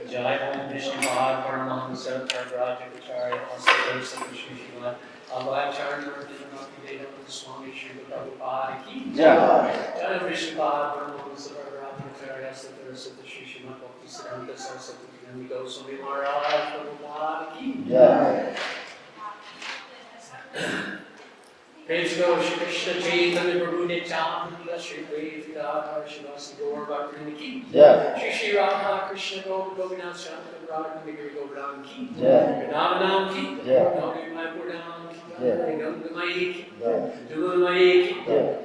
Jai Om Vishnupada Paramahansa Parvrajacharya Asata Sata Shri Srimad Abhacharya Bhaktivedanta Swami Srila Prabhupada Ki Jai. Jai Om Vishnupada Paramahansa Parvrajacharya Asata Sata Shri Srimad Bhaktivedanta Swami Goswami Maharaj Prabhupada Ki Jai. Praise go Shri Krishna Chaitanya Prabhu Nityananda Shri Advaita Gadadhar Shivasi Gaur Bhaktivinoda Ki Shri Shri Radha Krishna Govindam Shanta Radha Nigari Govardhan Ki Vrindavanam Ki Gauri Mayapurdam Ki Gangamayi Ki Jagannamayi Ki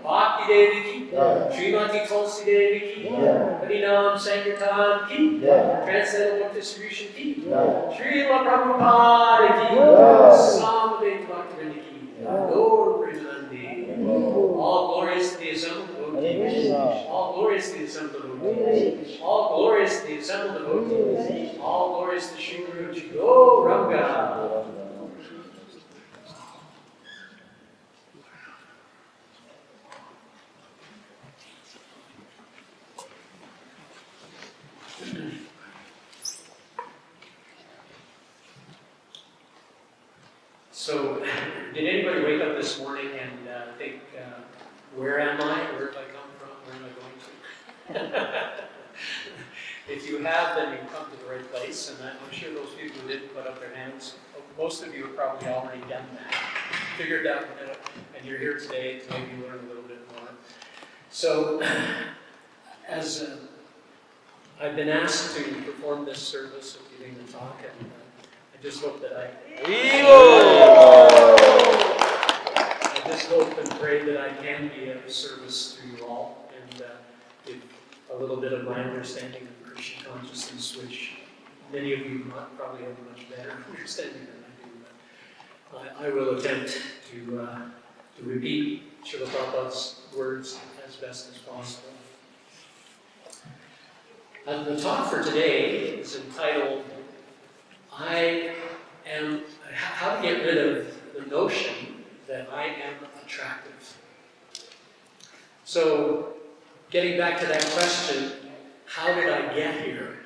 Bhakti Devi Ki Srimati Tulsi Devi Ki Harinam Sankirtan Ki Transcendental Book Distribution Ki Srila Prabhupada Ki Samaveta Bhaktivinoda Ki Lord Premanandi, all glorious to the assembled devotees, all glorious to the assembled devotees, all glorious to the assembled devotees, all glorious to Sri Guru Go Ranga. So, did anybody wake up this morning and think, where am I? Where have I come from? Where am I going to? If you have, then you've come to the right place. And I'm sure those people who didn't put up their hands, most of you have probably already done that. Figured out, and you're here today to maybe learn a little bit more. So, as I've been asked to perform this service of giving the talk, and I just hope that I just hope and pray that I can be of service to you all and give a little bit of my understanding of Krishna consciousness, which many of you probably have a much better understanding than I do. But I will attempt to repeat Srila Prabhupada's words as best as possible. The talk for today is entitled, How to Get Rid of the Notion that I am attractive. So, getting back to that question, how did I get here?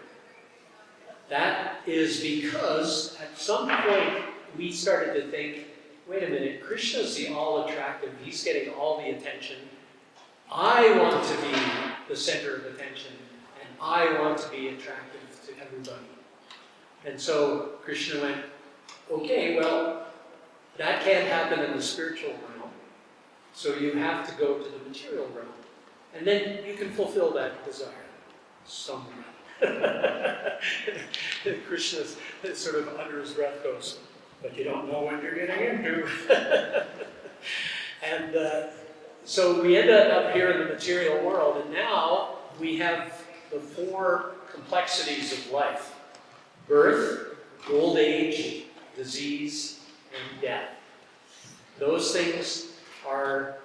That is because at some point we started to think, wait a minute, Krishna's the all-attractive, he's getting all the attention. I want to be the center of attention, and I want to be attractive to everybody. And so Krishna went, okay, well, that can't happen in the spiritual realm, so you have to go to the material realm. And then you can fulfill that desire somewhere. Krishna sort of under his breath goes, but you don't know what you're getting into. And so we end up here in the material world, and now we have the four complexities of life: birth, old age, disease, and death. Those things are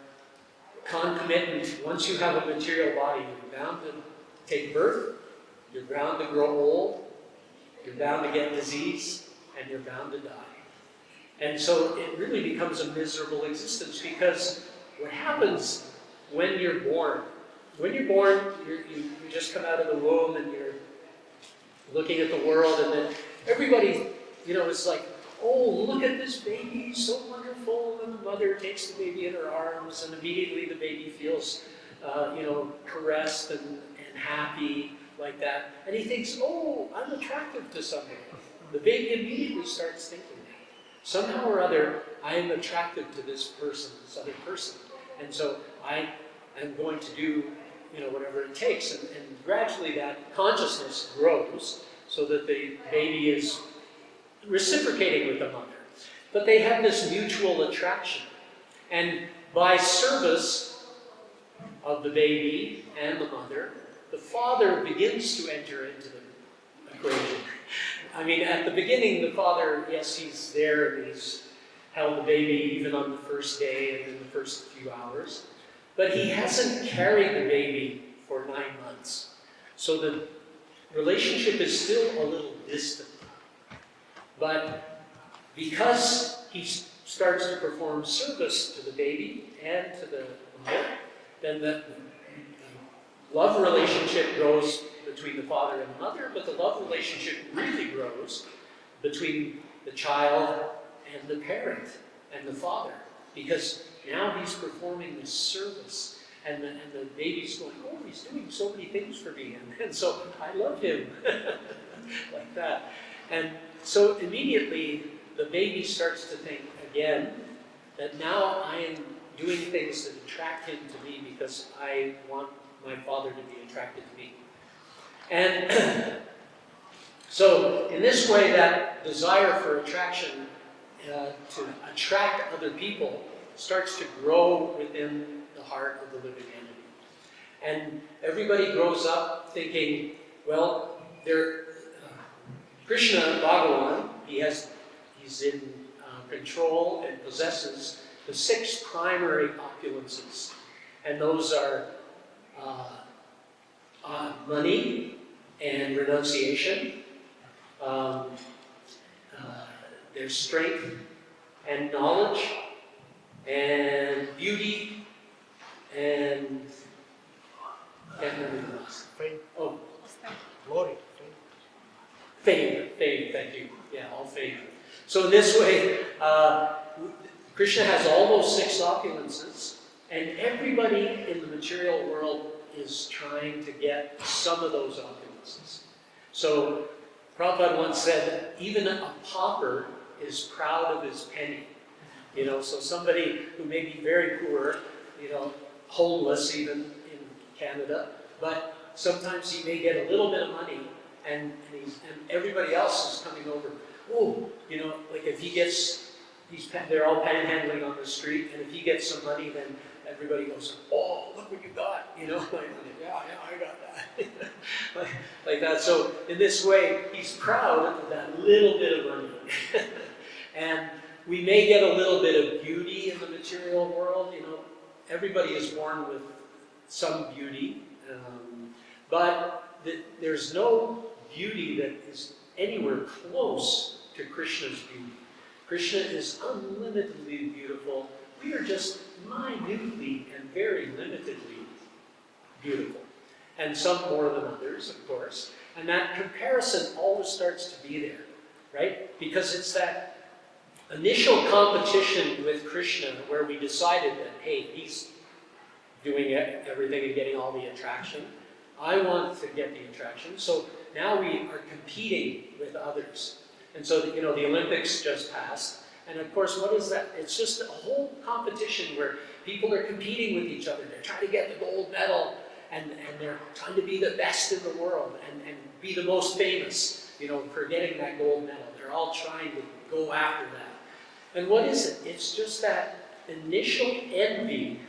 concomitant. Once you have a material body, you're bound to take birth, you're bound to grow old, you're bound to get disease, and you're bound to die. And so it really becomes a miserable existence, because what happens when you're born? When you're born, you just come out of the womb and you're looking at the world, and then everybody, is like, oh, look at this baby, he's so wonderful. And the mother takes the baby in her arms, and immediately the baby feels, caressed and happy like that. And he thinks, oh, I'm attractive to somebody. The baby immediately starts thinking that. Somehow or other, I am attractive to this person, this other person. And so I am going to do, whatever it takes. And gradually that consciousness grows so that the baby is reciprocating with the mother. But they have this mutual attraction. And by service of the baby and the mother, the father begins to enter into the equation. I mean, at the beginning, the father, yes, he's there and he's held the baby even on the first day and in the first few hours. But he hasn't carried the baby for 9 months. So the relationship is still a little distant. But because he starts to perform service to the baby and to the mother, then the love relationship grows between the father and the mother, but the love relationship really grows between the child and the parent and the father. Because now he's performing this service, and the baby's going, oh, he's doing so many things for me, and so I love him, like that. And so immediately the baby starts to think again that now I am doing things that attract him to me because I want my father to be attracted to me. And so in this way, that desire for attraction to attract other people starts to grow within the heart of the living entity. And everybody grows up thinking, well, Krishna Bhagavan, he's in control and possesses the 6 primary opulences. And those are money and renunciation, there's strength and knowledge and beauty and everything else. Fame. Oh, Glory. fame, thank you. Yeah, all fame. So in this way, Krishna has all those 6 opulences, and everybody in the material world is trying to get some of those opulences. So Prabhupada once said that even a pauper is proud of his penny. So somebody who may be very poor, homeless even in Canada, but sometimes he may get a little bit of money, and everybody else is coming over. Oh, like if he gets, they're all panhandling on the street, and if he gets some money, then everybody goes, oh, look what you got, like, yeah, I got that. like that. So in this way, he's proud of that little bit of money. And we may get a little bit of beauty in the material world. Everybody is born with some beauty, but there's no beauty that is anywhere close to Krishna's beauty. Krishna is unlimitedly beautiful. We are just minutely and very limitedly beautiful. And some more than others, of course. And that comparison always starts to be there, right? Because it's that initial competition with Krishna where we decided that, hey, he's doing everything and getting all the attraction. I want to get the attraction. So now we are competing with others. And so, the Olympics just passed. And of course, what is that? It's just a whole competition where people are competing with each other. They're trying to get the gold medal, and they're trying to be the best in the world and be the most famous, for getting that gold medal. They're all trying to go after that. And what is it? It's just that initial envy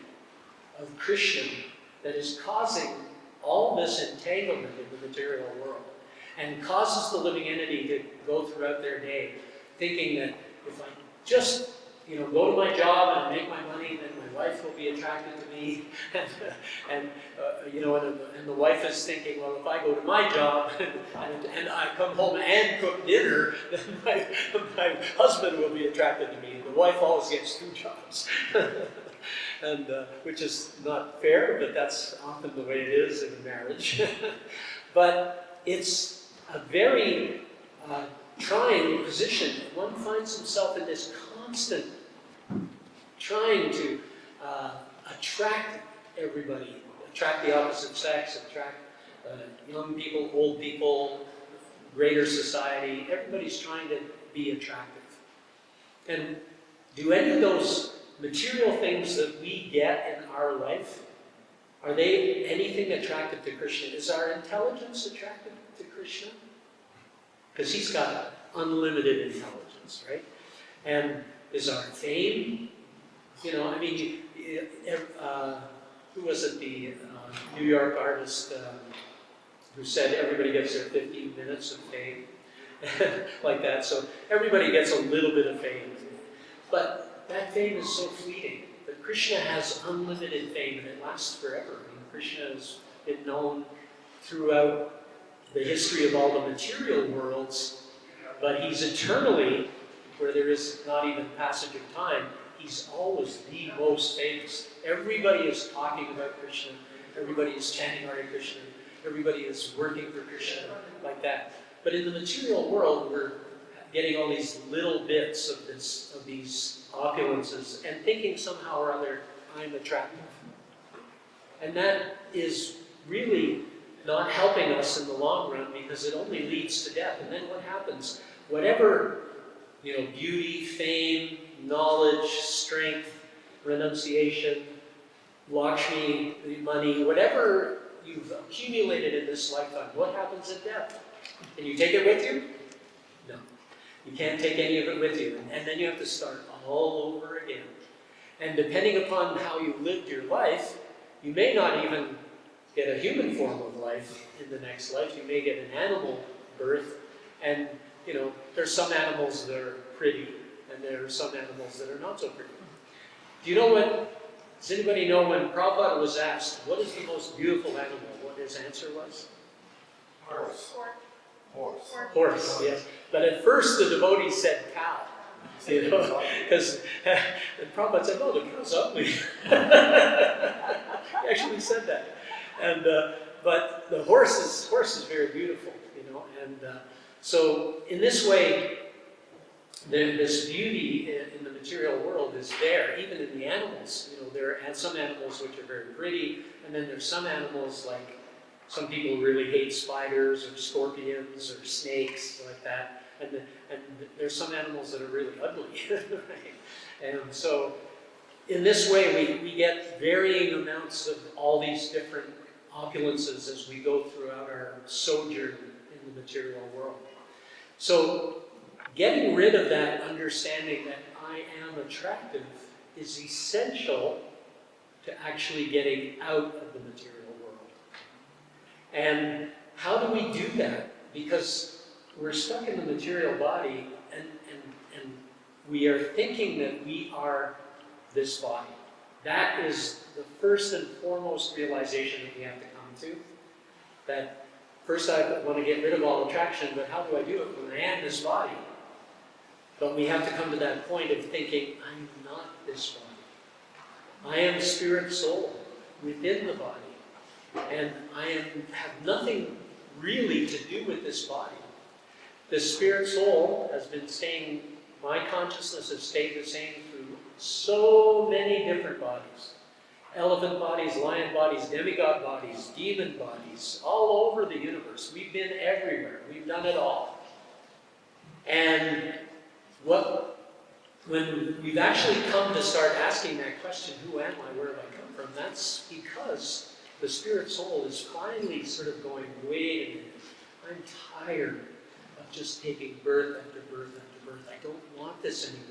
of Krishna that is causing all this entanglement in the material world and causes the living entity to go throughout their day thinking that if I just go to my job and make my money, then my wife will be attracted to me, and the wife is thinking, well, if I go to my job and I come home and cook dinner, then my husband will be attracted to me. The wife always gets 2 jobs, and which is not fair, but that's often the way it is in a marriage. But it's a very trying position. One finds himself in this constant trying to attract everybody, attract the opposite sex, attract young people, old people, greater society. Everybody's trying to be attractive. And do any of those material things that we get in our life, are they anything attractive to Krishna? Is our intelligence attractive to Krishna? Because he's got unlimited intelligence, right? And is our fame, who was it, the New York artist who said everybody gets their 15 minutes of fame? Like that, so everybody gets a little bit of fame. But that fame is so fleeting. But Krishna has unlimited fame, and it lasts forever. Krishna has been known throughout the history of all the material worlds, but he's eternally, where there is not even passage of time, he's always the most famous. Everybody is talking about Krishna. Everybody is chanting Hare Krishna. everybody is working for Krishna like that. But in the material world, we're getting all these little bits of these opulences and thinking somehow or other, I'm attractive. And that is really not helping us in the long run because it only leads to death. And then what happens? Whatever, beauty, fame, knowledge, strength, renunciation, Lakshmi, money, whatever you've accumulated in this lifetime, what happens at death? Can you take it with you? No. You can't take any of it with you. And then you have to start all over again. And depending upon how you lived your life, you may not even get a human form of life in the next life. You may get an animal birth. And, there's some animals that are pretty, and there are some animals that are not so pretty. Do you know does anybody know when Prabhupada was asked, what is the most beautiful animal, what his answer was? Horse. Horse, yes. But at first the devotees said cow. Because Prabhupada said, no, the cow's ugly. He actually said that. And but the horse is very beautiful, And so in this way, this beauty in the material world is there, even in the animals. There are some animals which are very pretty, and then there's some animals like some people really hate spiders or scorpions or snakes like that. And there's some animals that are really ugly, right? And so in this way, we get varying amounts of all these different opulences as we go throughout our sojourn in the material world. So getting rid of that understanding that I am attractive is essential to actually getting out of the material world. And how do we do that? Because we're stuck in the material body and we are thinking that we are this body. That is the first and foremost realization that we have to come to. That first I want to get rid of all attraction, but how do I do it when I am this body? But we have to come to that point of thinking, I'm not this body. I am spirit soul within the body. And I have nothing really to do with this body. The spirit soul has been staying, my consciousness has stayed the same through so many different bodies. Elephant bodies, lion bodies, demigod bodies, demon bodies, all over the universe. We've been everywhere. We've done it all. And when we've actually come to start asking that question, who am I, where have I come from, that's because the spirit soul is finally sort of going, wait a minute, I'm tired of just taking birth after birth after birth. I don't want this anymore.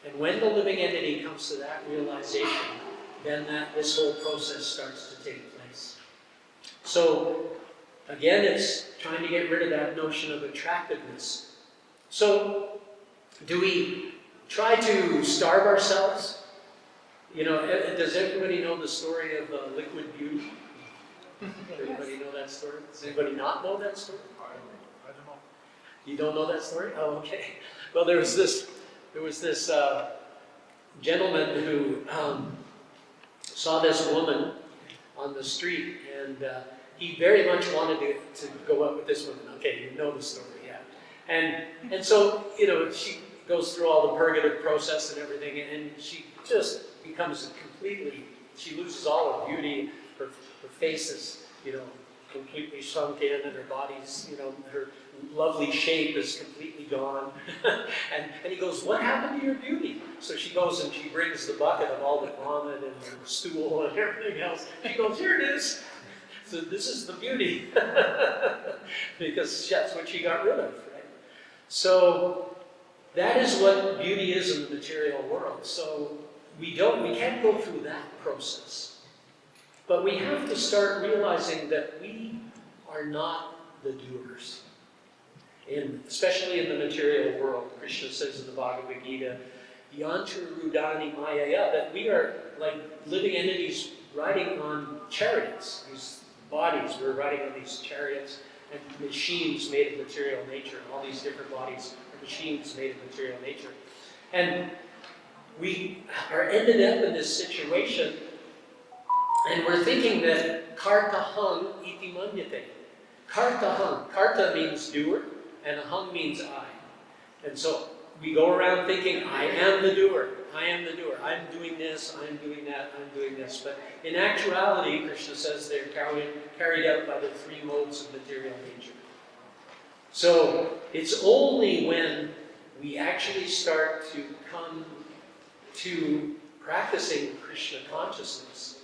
And when the living entity comes to that realization, then this whole process starts to take place. So, again, it's trying to get rid of that notion of attractiveness. So, do we try to starve ourselves? Does everybody know the story of Liquid Beauty? Everybody know that story? Does anybody not know that story? I don't know. You don't know that story? Oh, okay. Well, there was this gentleman who saw this woman on the street, and he very much wanted to go out with this woman. Okay, you know the story, yeah. And so, she goes through all the purgative process and everything, and she just becomes she loses all her beauty. Her face is, completely shrunk in, and her body's, her lovely shape is completely gone. and he goes, what happened to your beauty? So she goes and she brings the bucket of all the vomit and the stool and everything else. She goes, here it is. So this is the beauty. Because that's what she got rid of, right? So that is what beauty is in the material world. So we can't go through that process. But we have to start realizing that we are not the doers. Especially in the material world, Krishna says in the Bhagavad Gita, Yanturudani Mayaya, that we are like living entities riding on chariots, these bodies. We're riding on these chariots and machines made of material nature. All these different bodies are machines made of material nature. And we are ended up in this situation, and we're thinking that karta hung iti manyate. Karta hung. Karta means doer, and hung means I. And so we go around thinking, I am the doer. I am the doer. I'm doing this, I'm doing that, I'm doing this. But in actuality, Krishna says they're carried out by the three modes of material nature. So it's only when we actually start to come to practicing Krishna consciousness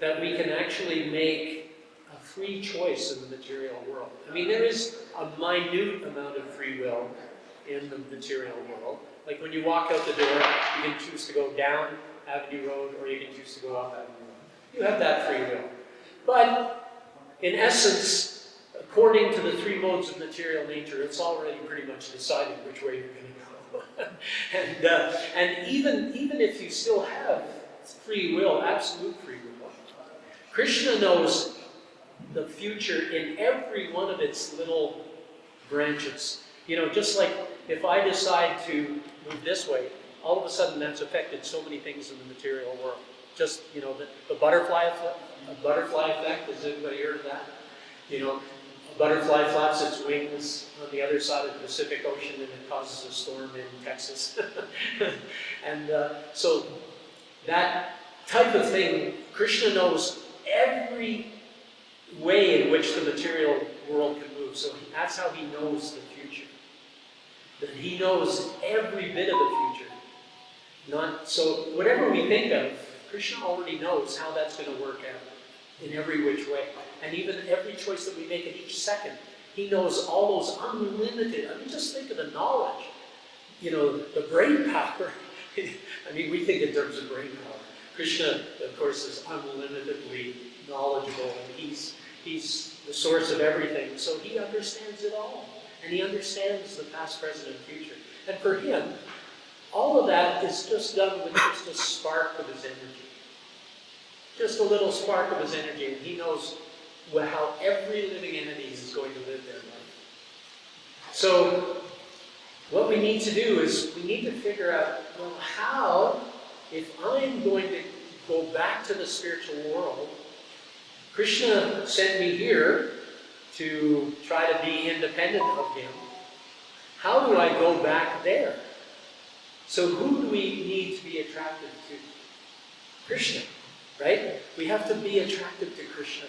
that we can actually make a free choice in the material world. I mean, there is a minute amount of free will in the material world. Like when you walk out the door, you can choose to go down Avenue Road or you can choose to go up Avenue Road. You have that free will. But in essence, according to the three modes of material nature, it's already pretty much decided which way you're going to go. and even if you still have free will, absolute free will, Krishna knows the future in every one of its little branches. You know, just like if I decide to move this way, all of a sudden that's affected so many things in the material world. Just, you know, the butterfly effect, has anybody heard of that? You know, a butterfly flaps its wings on the other side of the Pacific Ocean and it causes a storm in Texas. And so that type of thing, Krishna knows every way in which the material world can move. So that's how he knows the future. That he knows every bit of the future. So whatever we think of, Krishna already knows how that's going to work out in every which way. And even every choice that we make at each second, he knows all those unlimited, I mean, just think of the knowledge. You know, the brain power. I mean, we think in terms of brain power. Krishna, of course, is unlimitedly knowledgeable, and he's the source of everything, so he understands it all. And he understands the past, present, and future. And for him, all of that is just done with just a spark of his energy. Just a little spark of his energy, and he knows how every living entity is going to live their life. So, what we need to do is we need to figure out, well, how, if I'm going to go back to the spiritual world, Krishna sent me here to try to be independent of him. How do I go back there? So who do we need to be attracted to? Krishna, right? We have to be attracted to Krishna.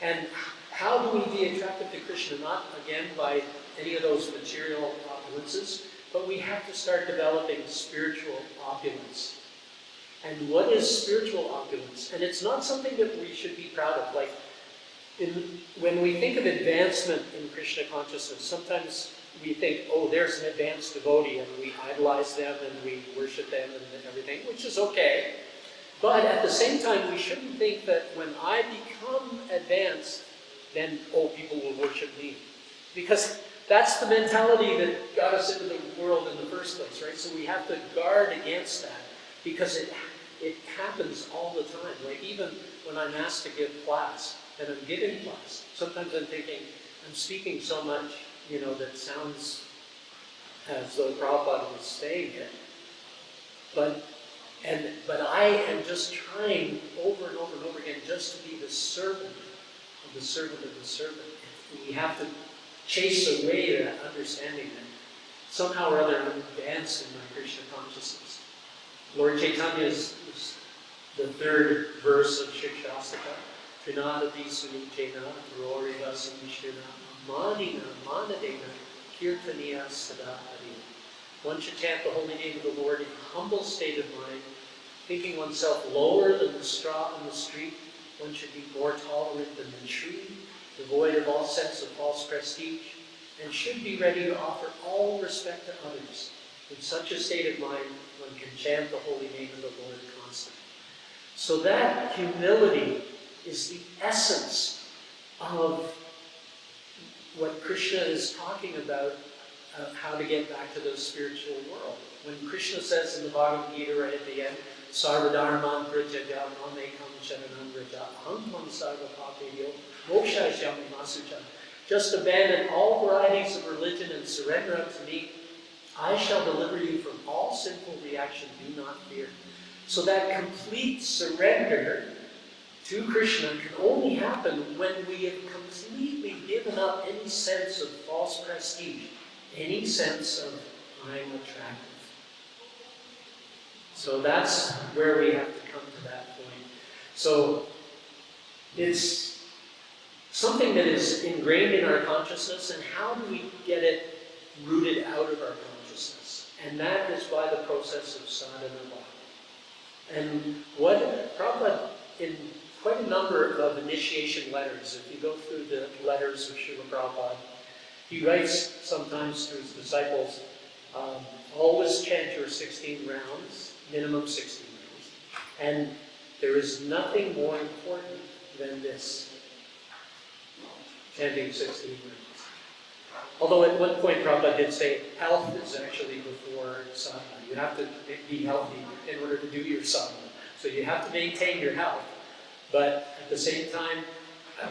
And how do we be attracted to Krishna? Not, again, by any of those material opulences, but we have to start developing spiritual opulence. And what is spiritual opulence? And it's not something that we should be proud of. Like, when we think of advancement in Krishna consciousness, sometimes we think, oh, there's an advanced devotee, and we idolize them, and we worship them, and everything, which is okay. But at the same time, we shouldn't think that when I become advanced, then, oh, people will worship me. Because that's the mentality that got us into the world in the first place, right? So we have to guard against that, because it happens all the time. Like even when I'm asked to give class, and I'm giving class, sometimes I'm thinking, I'm speaking so much, you know, that sounds as though Prabhupada was saying it. But I am just trying over and over and over again just to be the servant of the servant of the servant. And we have to chase away that understanding that somehow or other I'm advanced in my Krishna consciousness. Lord Chaitanya is the third verse of Shikshastika. Trinadati Sunicena, Roriva Samishina, Manina, Manadena, Kirtaniya Sadahari. One should chant the holy name of the Lord in a humble state of mind, thinking oneself lower than the straw on the street. One should be more tolerant than the tree, devoid of all sense of false prestige, and should be ready to offer all respect to others. In such a state of mind, one can chant the holy name of the Lord constantly. So that humility is the essence of what Krishna is talking about, how to get back to the spiritual world. When Krishna says in the Bhagavad Gita right at the end, Sarvadharman prajaja mamekam sharanam vraja aham tvam sarvapapeyo mokshayashyami masucha. Just abandon all varieties of religion and surrender unto me. I shall deliver you from all sinful reaction. Do not fear. So that complete surrender to Krishna can only happen when we have completely given up any sense of false prestige, any sense of I'm attractive. So that's where we have to come to that point. So it's something that is ingrained in our consciousness, and how do we get it rooted out of our consciousness? And that is by the process of sadhana bhakti. And what Prabhupada, in quite a number of initiation letters, if you go through the letters of Srila Prabhupada, he writes sometimes to his disciples, always chant your 16 rounds, minimum 16 rounds. And there is nothing more important than this, chanting 16 rounds. Although at one point Prabhupada did say health is actually before sadhana. You have to be healthy in order to do your sadhana. So you have to maintain your health. But at the same time,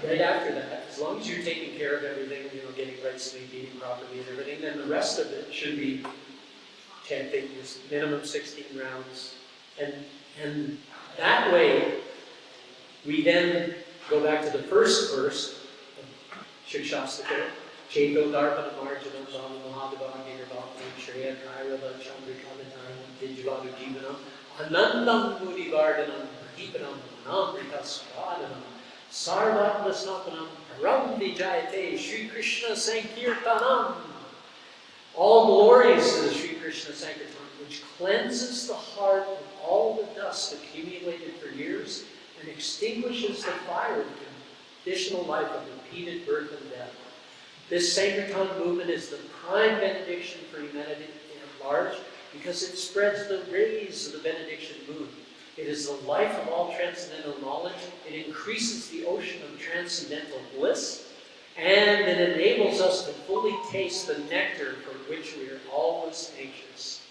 right after that, as long as you're taking care of everything, getting right sleep, eating properly and everything, then the rest of it should be chanting this minimum 16 rounds. And that way, we then go back to the first verse of Shikshastakara. Cheto Darpana Marjanam Dhamma Mahadavagi Nirvakam Shreya Kairava Chandrikamatanam Dijvadu Jivanam Anandam Mudivardhanam Prahipanam Manamritasvadanam Sarvatmasnapanam Param Vijayate Sri Krishna Sankirtanam. All glories to the Sri Krishna Sankirtan, which cleanses the heart of all the dust accumulated for years and extinguishes the fire of conditional life of repeated birth and death. This Sankirtan movement is the prime benediction for humanity at large because it spreads the rays of the benediction moon. It is the life of all transcendental knowledge. It increases the ocean of transcendental bliss, and it enables us to fully taste the nectar for which we are always anxious.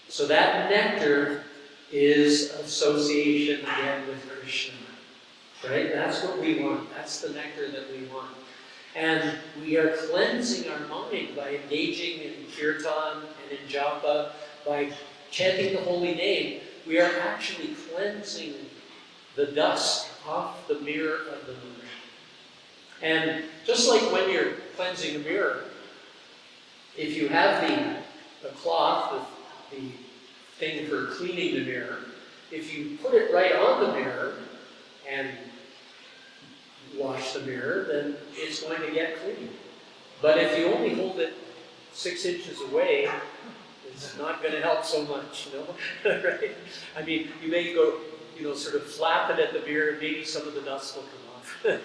So that nectar is association again with Krishna. Right? That's what we want. That's the nectar that we want. And we are cleansing our mind by engaging in kirtan and in japa, by chanting the holy name. We are actually cleansing the dust off the mirror of the moon. And just like when you're cleansing a mirror, if you have the cloth, the thing for cleaning the mirror, if you put it right on the mirror and wash the mirror, then it's going to get clean. But if you only hold it 6 inches away, it's not going to help so much, right? I mean, you may go, sort of flap it at the mirror, and maybe some of the dust will come off.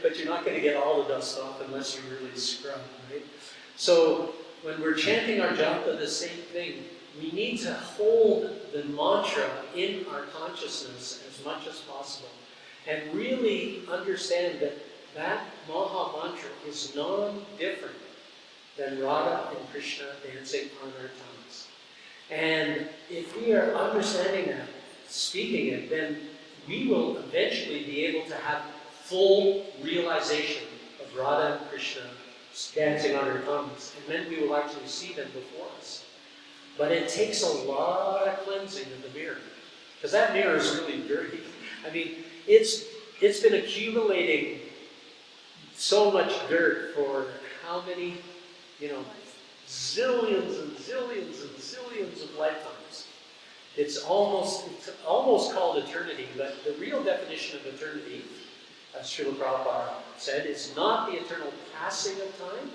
but you're not going to get all the dust off unless you really scrub, right? So when we're chanting our japa, the same thing. We need to hold the mantra in our consciousness as much as possible. And really understand that Maha Mantra is non-different than Radha and Krishna dancing on our tongues. And if we are understanding that, speaking it, then we will eventually be able to have full realization of Radha and Krishna dancing on our tongues. And then we will actually see them before us. But it takes a lot of cleansing of the mirror. Because that mirror is really dirty. I mean, it's been accumulating so much dirt for how many, zillions and zillions and zillions of lifetimes. It's almost called eternity, but the real definition of eternity, as Srila Prabhupada said, is not the eternal passing of time,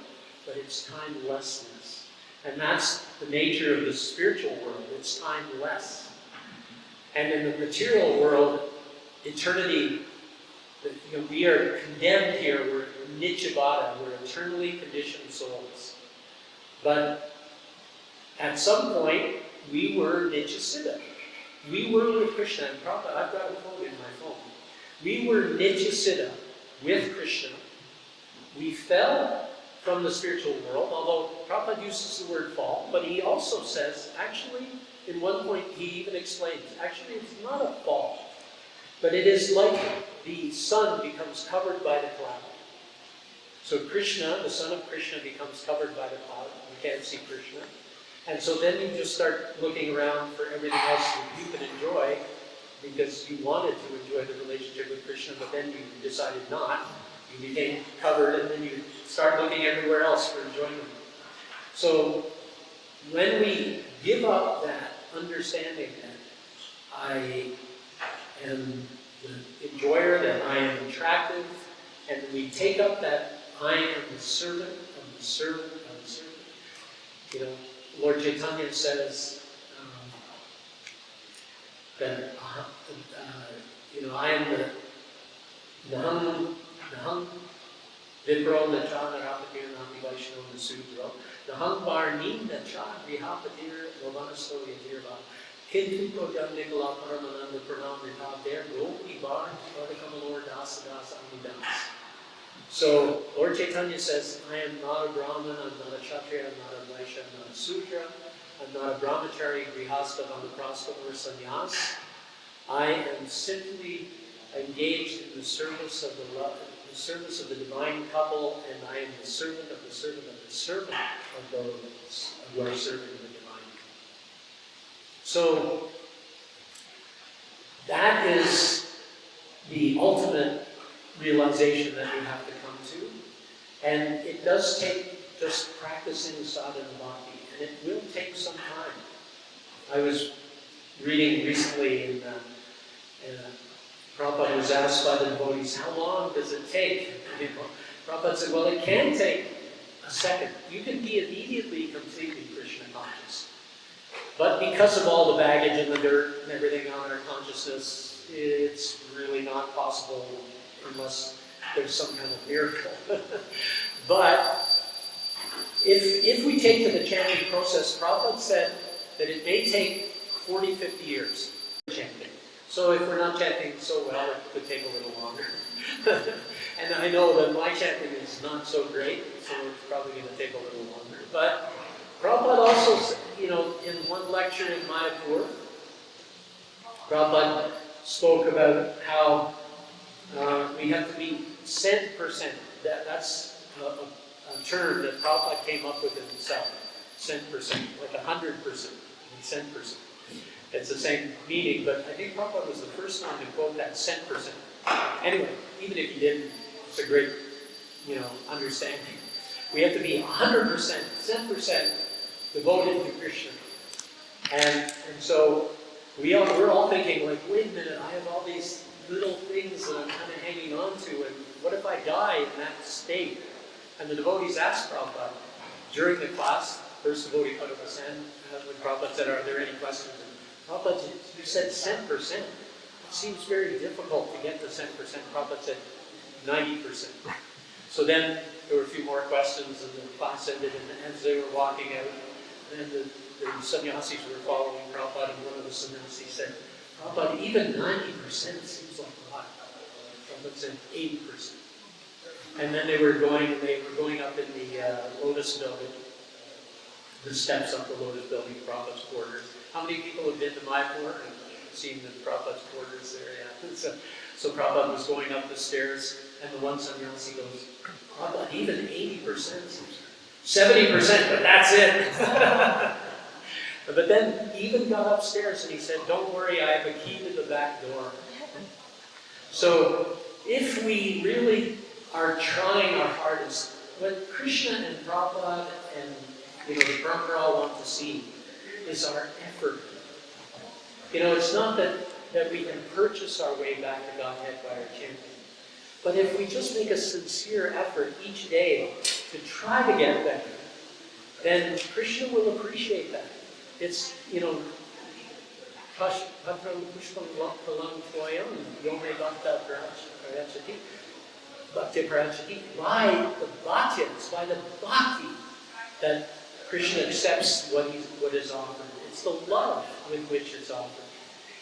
but it's timelessness. And that's the nature of the spiritual world. It's timeless. And in the material world, eternity, we are condemned here. We're nityabada. We're eternally conditioned souls. But at some point, we were nityasiddha. We were with Krishna. And Prabhupada, I've got a quote in my phone. We were nityasiddha with Krishna. We fell from the spiritual world, although Prabhupada uses the word fall, but he also says, actually, in one point he even explains, actually it's not a fall, but it is like the sun becomes covered by the cloud. So Krishna, the son of Krishna, becomes covered by the cloud. You can't see Krishna. And so then you just start looking around for everything else that you can enjoy, because you wanted to enjoy the relationship with Krishna, but then you decided not. You became covered, and then you start looking everywhere else for enjoyment. So when we give up that understanding that I am the enjoyer, that I am attractive, and we take up that I am the servant of the servant of the servant. You know, Lord Chaitanya says that I am the Naham Vipro Nacha Narapatir Nami Vaishno Nasudro Naham Varni Nacha Vihapatir Lovanasto Yatirva Kintu Kodam Nikola Paramananda Pranam Vihapatir Gopi Bar Vadakamalor Das Das Amidas. So Lord Chaitanya says, I am not a Brahmin, I'm not a Kshatriya, I'm not a Vaishya, I'm not a Sudra, I'm not a Brahmachari, Grihastha, Vanaprastha, or Sannyas. I am simply engaged in the service of the service of the divine couple, and I am the servant of the servant of the servant of those who are serving the divine. So that is the ultimate realization that we have to come to. And it does take just practicing sadhana bhakti, and it will take some time. I was reading recently in Prabhupada was asked by the devotees, how long does it take? Prabhupada said, well, it can take a second. You can be immediately completely Krishna conscious. But because of all the baggage and the dirt and everything on our consciousness, it's really not possible unless there's some kind of miracle. But if we take to the chanting process, Prabhupada said that it may take 40, 50 years chanting. So if we're not chanting so well, it could take a little longer. And I know that my chanting is not so great, so it's probably going to take a little longer. But Prabhupada also, in one lecture in Mayapur, Prabhupada spoke about how we have to be cent percent. That's a term that Prabhupada came up with himself. Cent percent, like 100%, cent percent. It's the same meaning, but I think Prabhupada was the first one to quote that cent percent. Anyway, even if he didn't, it's a great, understanding. We have to be 100%, cent percent devoted to Krishna. And so we're all thinking, like, wait a minute, I have all these little things that I'm kind of hanging on to, and what if I die in that state? And the devotees asked Prabhupada during the class, first devotee put up his hand, when Prabhupada said, are there any questions? And Prabhupada, you said cent percent. It seems very difficult to get to cent percent. Prabhupada said 90%. So then there were a few more questions, and the class ended, and as they were walking out, and the sannyasis were following Prabhupada, and one of the sannyasis said, Prabhupada, even 90% seems like a lot. Prabhupada said 80%. And then they were going up in the Lotus building, the steps up the Lotus building, Prabhupada's quarters. How many people have been to Mayapur and seen the Prabhupada's quarters there? Yeah. So Prabhupada was going up the stairs, and the one sannyasi goes, Prabhupada, even 80%, 70%, but that's it. But then he even got upstairs and he said, don't worry, I have a key to the back door. So if we really are trying our hardest, what Krishna and Prabhupada and the Parampara all want to see is our effort. It's not that we can purchase our way back to Godhead by our chanting. But if we just make a sincere effort each day to try to get better, then Krishna will appreciate that. It's, by the bhatyas, by the bhakti, that Krishna accepts what is offered. It's the love with which it's offered.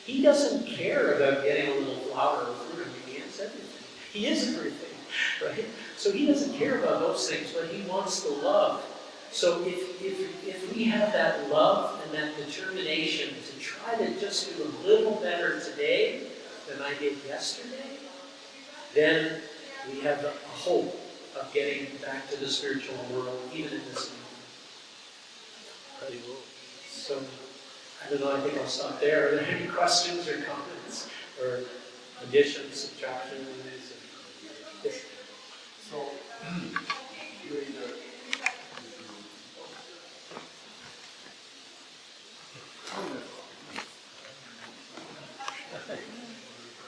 He doesn't care about getting a little flower or fruit. He is everything. He is everything, right? So he doesn't care about those things, but he wants the love. So if we have that love and that determination to try to just do a little better today than I did yesterday, then we have a hope of getting back to the spiritual world, even in this moment. So, I don't know, I think I'll stop there. Are there any questions or comments? or addition, subtraction. Yes. So,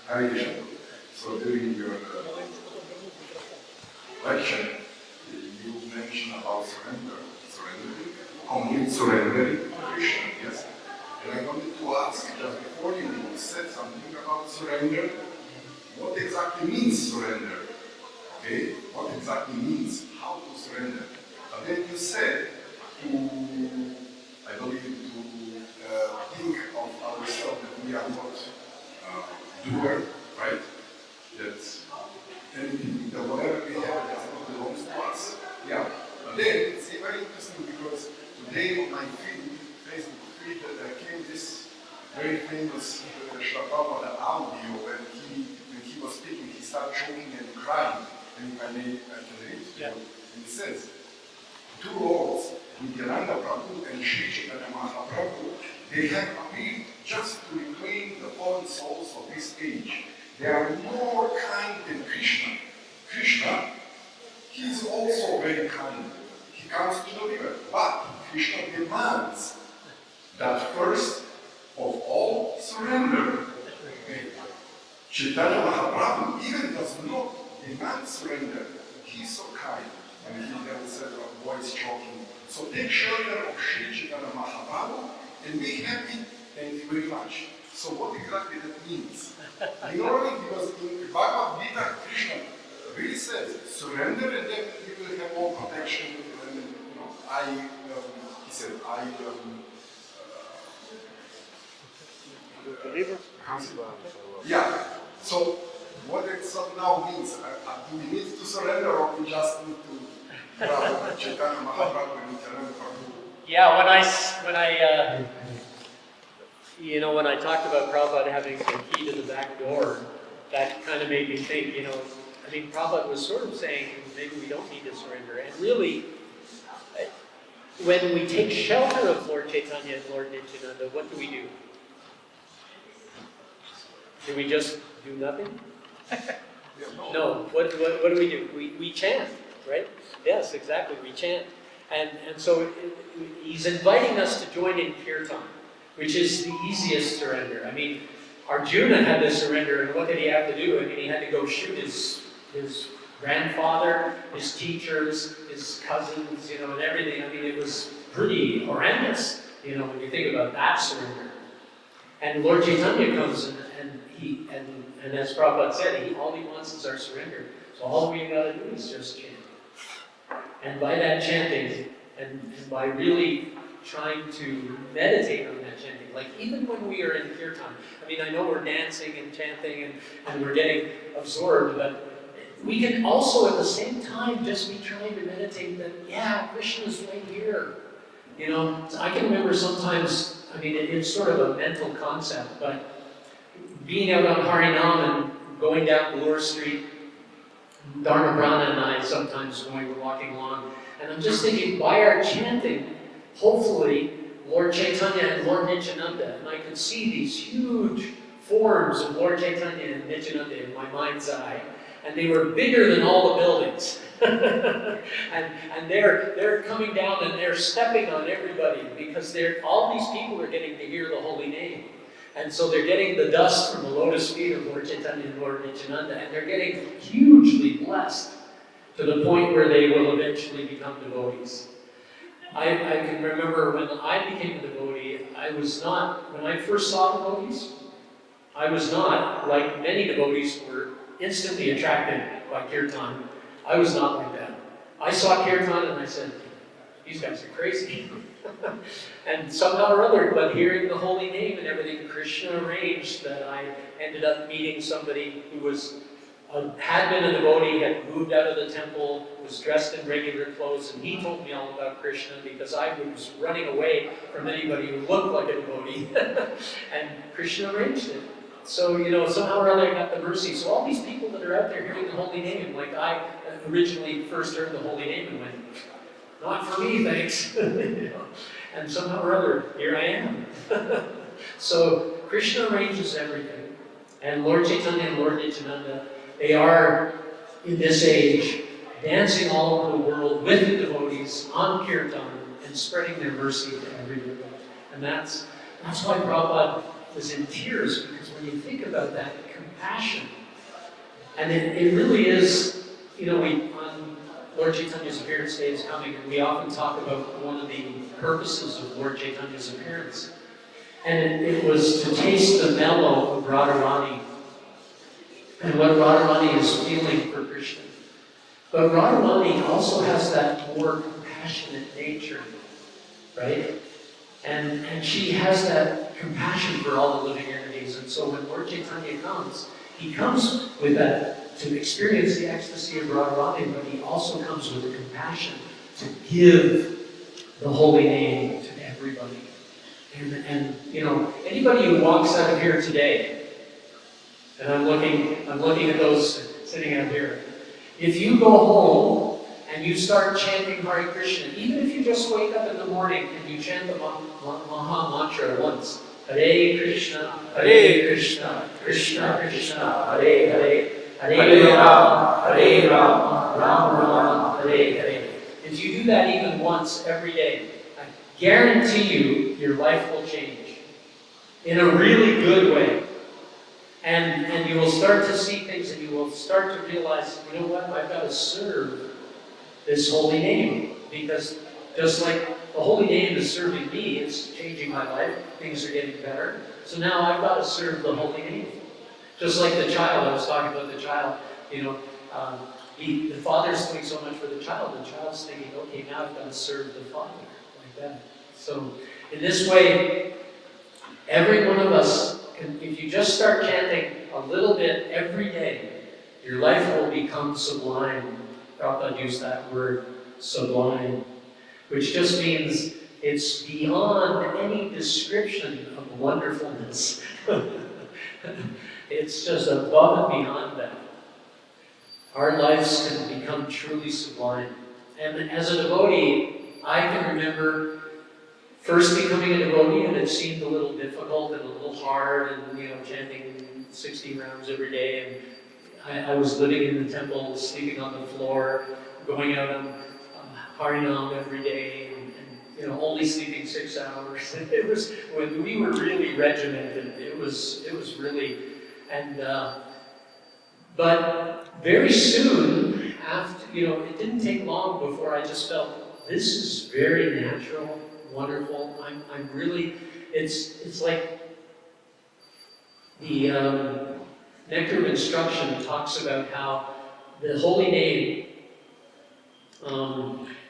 Hare Krishna. So during your lecture, you mentioned about surrendering, complete surrendering to Krishna, yes? And I wanted to ask, just before you said something about surrender, what exactly means surrender? Okay? What exactly means how to surrender? But then you said to, I believe, to think of ourselves that we are not doer, right? That anything, that whatever we have does not belongs to us. Yeah. But then it's very interesting because today on my feed, Facebook feed, came this very famous Prabhupada audio when he was speaking, he started choking and crying. And if I can read to you, and he says, two lords, Nityananda Prabhu and Sri Chaitanya Mahaprabhu, they have appeared just to reclaim the fallen souls of this age. They are more kind than Krishna. Krishna, he is also very kind. He comes to the river, but Krishna demands that first of all surrender. Chaitanya Mahaprabhu even does not demand surrender. He's so kind. And he then said, a voice choking. So take shelter of Sri Chaitanya Mahaprabhu and be happy. Thank you very much. So what exactly that means? You know, because in Bhagavad Gita, Krishna really says, surrender and then you will have all protection. And then, he said, yeah. So what it now means, do we need to surrender or we just need to Chaitanya Mahaprabhu and Nityananda Prabhu? Yeah, when I talked about Prabhupada having the key to the back door, that kind of made me think, Prabhupada was sort of saying maybe we don't need to surrender. And really, when we take shelter of Lord Chaitanya and Lord Nityananda, what do we do? Do we just do nothing? No. What do we do? We chant, right? Yes, exactly. We chant. And so he's inviting us to join in kirtan, which is the easiest surrender. Arjuna had to surrender, and what did he have to do? He had to go shoot his grandfather, his teachers, his cousins, and everything. It was pretty horrendous, when you think about that surrender. And Lord Chaitanya comes and as Prabhupada said, all he wants is our surrender. So all we got to do is just chant. And by that chanting, and by really trying to meditate on that chanting, like even when we are in kirtan, I know we're dancing and chanting and we're getting absorbed, but we can also at the same time just be trying to meditate that, yeah, Krishna's right here. I can remember sometimes, it's sort of a mental concept, but being out on Harinam and going down Bloor Street, Dharma Brahma and I sometimes we're walking along, and I'm just thinking, by our chanting, hopefully, Lord Chaitanya and Lord Nityananda, and I could see these huge forms of Lord Chaitanya and Nityananda in my mind's eye, and they were bigger than all the buildings. and they're coming down and they're stepping on everybody because all these people are getting to hear the holy name. And so they're getting the dust from the lotus feet of Lord Chaitanya and Lord Nityananda, and they're getting hugely blessed to the point where they will eventually become devotees. I can remember when I became a devotee, when I first saw devotees, I was not, like many devotees who were instantly attracted by kirtan. I was not like that. I saw kirtan and I said, these guys are crazy. And somehow or other, but hearing the holy name and everything, Krishna arranged that I ended up meeting somebody who had been a devotee, had moved out of the temple, was dressed in regular clothes, and he told me all about Krishna because I was running away from anybody who looked like a devotee. And Krishna arranged it. So, somehow or other I got the mercy. So all these people that are out there hearing the holy name, like I originally first heard the holy name and went, not for me, thanks. And somehow or other, here I am. So Krishna arranges everything. And Lord Chaitanya and Lord Nityananda, they are, in this age, dancing all over the world with the devotees on kirtan and spreading their mercy to everybody. And that's why Prabhupada was in tears, because when you think about that compassion, and it really is, on Lord Chaitanya's appearance day is coming, and we often talk about one of the purposes of Lord Chaitanya's appearance. And it was to taste the mellow of Radharani and what Radharani is feeling for Krishna. But Radharani also has that more compassionate nature, right? And she has that compassion for all the living entities. And so when Lord Chaitanya comes, he comes with that to experience the ecstasy of Radharani, but he also comes with the compassion to give the holy name to everybody. And anybody who walks out of here today, and I'm looking at those sitting out here, if you go home and you start chanting Hare Krishna, even if you just wake up in the morning and you chant the Maha Mantra once, Hare Krishna, Krishna Krishna, Hare Hare, Hare Rama, Rama Rama, Hare Hare. If you do that even once every day, I guarantee you your life will change in a really good way. And you will start to see things, and you will start to realize, you know what, I've got to serve this holy name. Because just like the holy name is serving me, it's changing my life, things are getting better. So now I've got to serve the holy name. Just like the child, I was talking about the child, the father's doing so much for the child child's thinking, okay, now I've got to serve the father, like that. So in this way, every one of us, if you just start chanting a little bit every day, your life will become sublime. Prabhupada used that word, sublime, which just means it's beyond any description of wonderfulness. It's just above and beyond that. Our lives can become truly sublime. And as a devotee, I can remember first becoming a devotee, and it seemed a little difficult and a little hard, and chanting 16 rounds every day. And I was living in the temple, sleeping on the floor, going out on Harinam every day, and only sleeping 6 hours. It was when we were really regimented. It was really, and but very soon after, it didn't take long before I just felt this is very natural. Wonderful. I'm really. It's like the Nectar of Instruction talks about how the holy name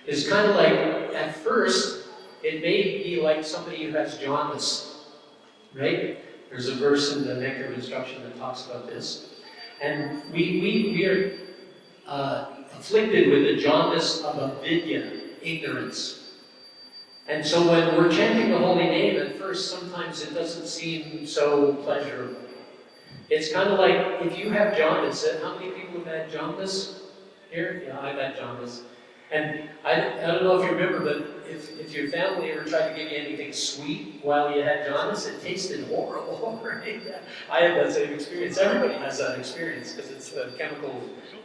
is kind of like, at first it may be like somebody who has jaundice, right? There's a verse in the Nectar of Instruction that talks about this, and we are afflicted with the jaundice of avidya, ignorance. And so when we're chanting the holy name, at first, sometimes it doesn't seem so pleasurable. It's kind of like if you have jaundice. How many people have had jaundice here? Yeah, I've had jaundice. And I don't know if you remember, but if your family ever tried to give you anything sweet while you had jaundice, it tasted horrible, right? I had that same experience. Everybody has that experience because it's a chemical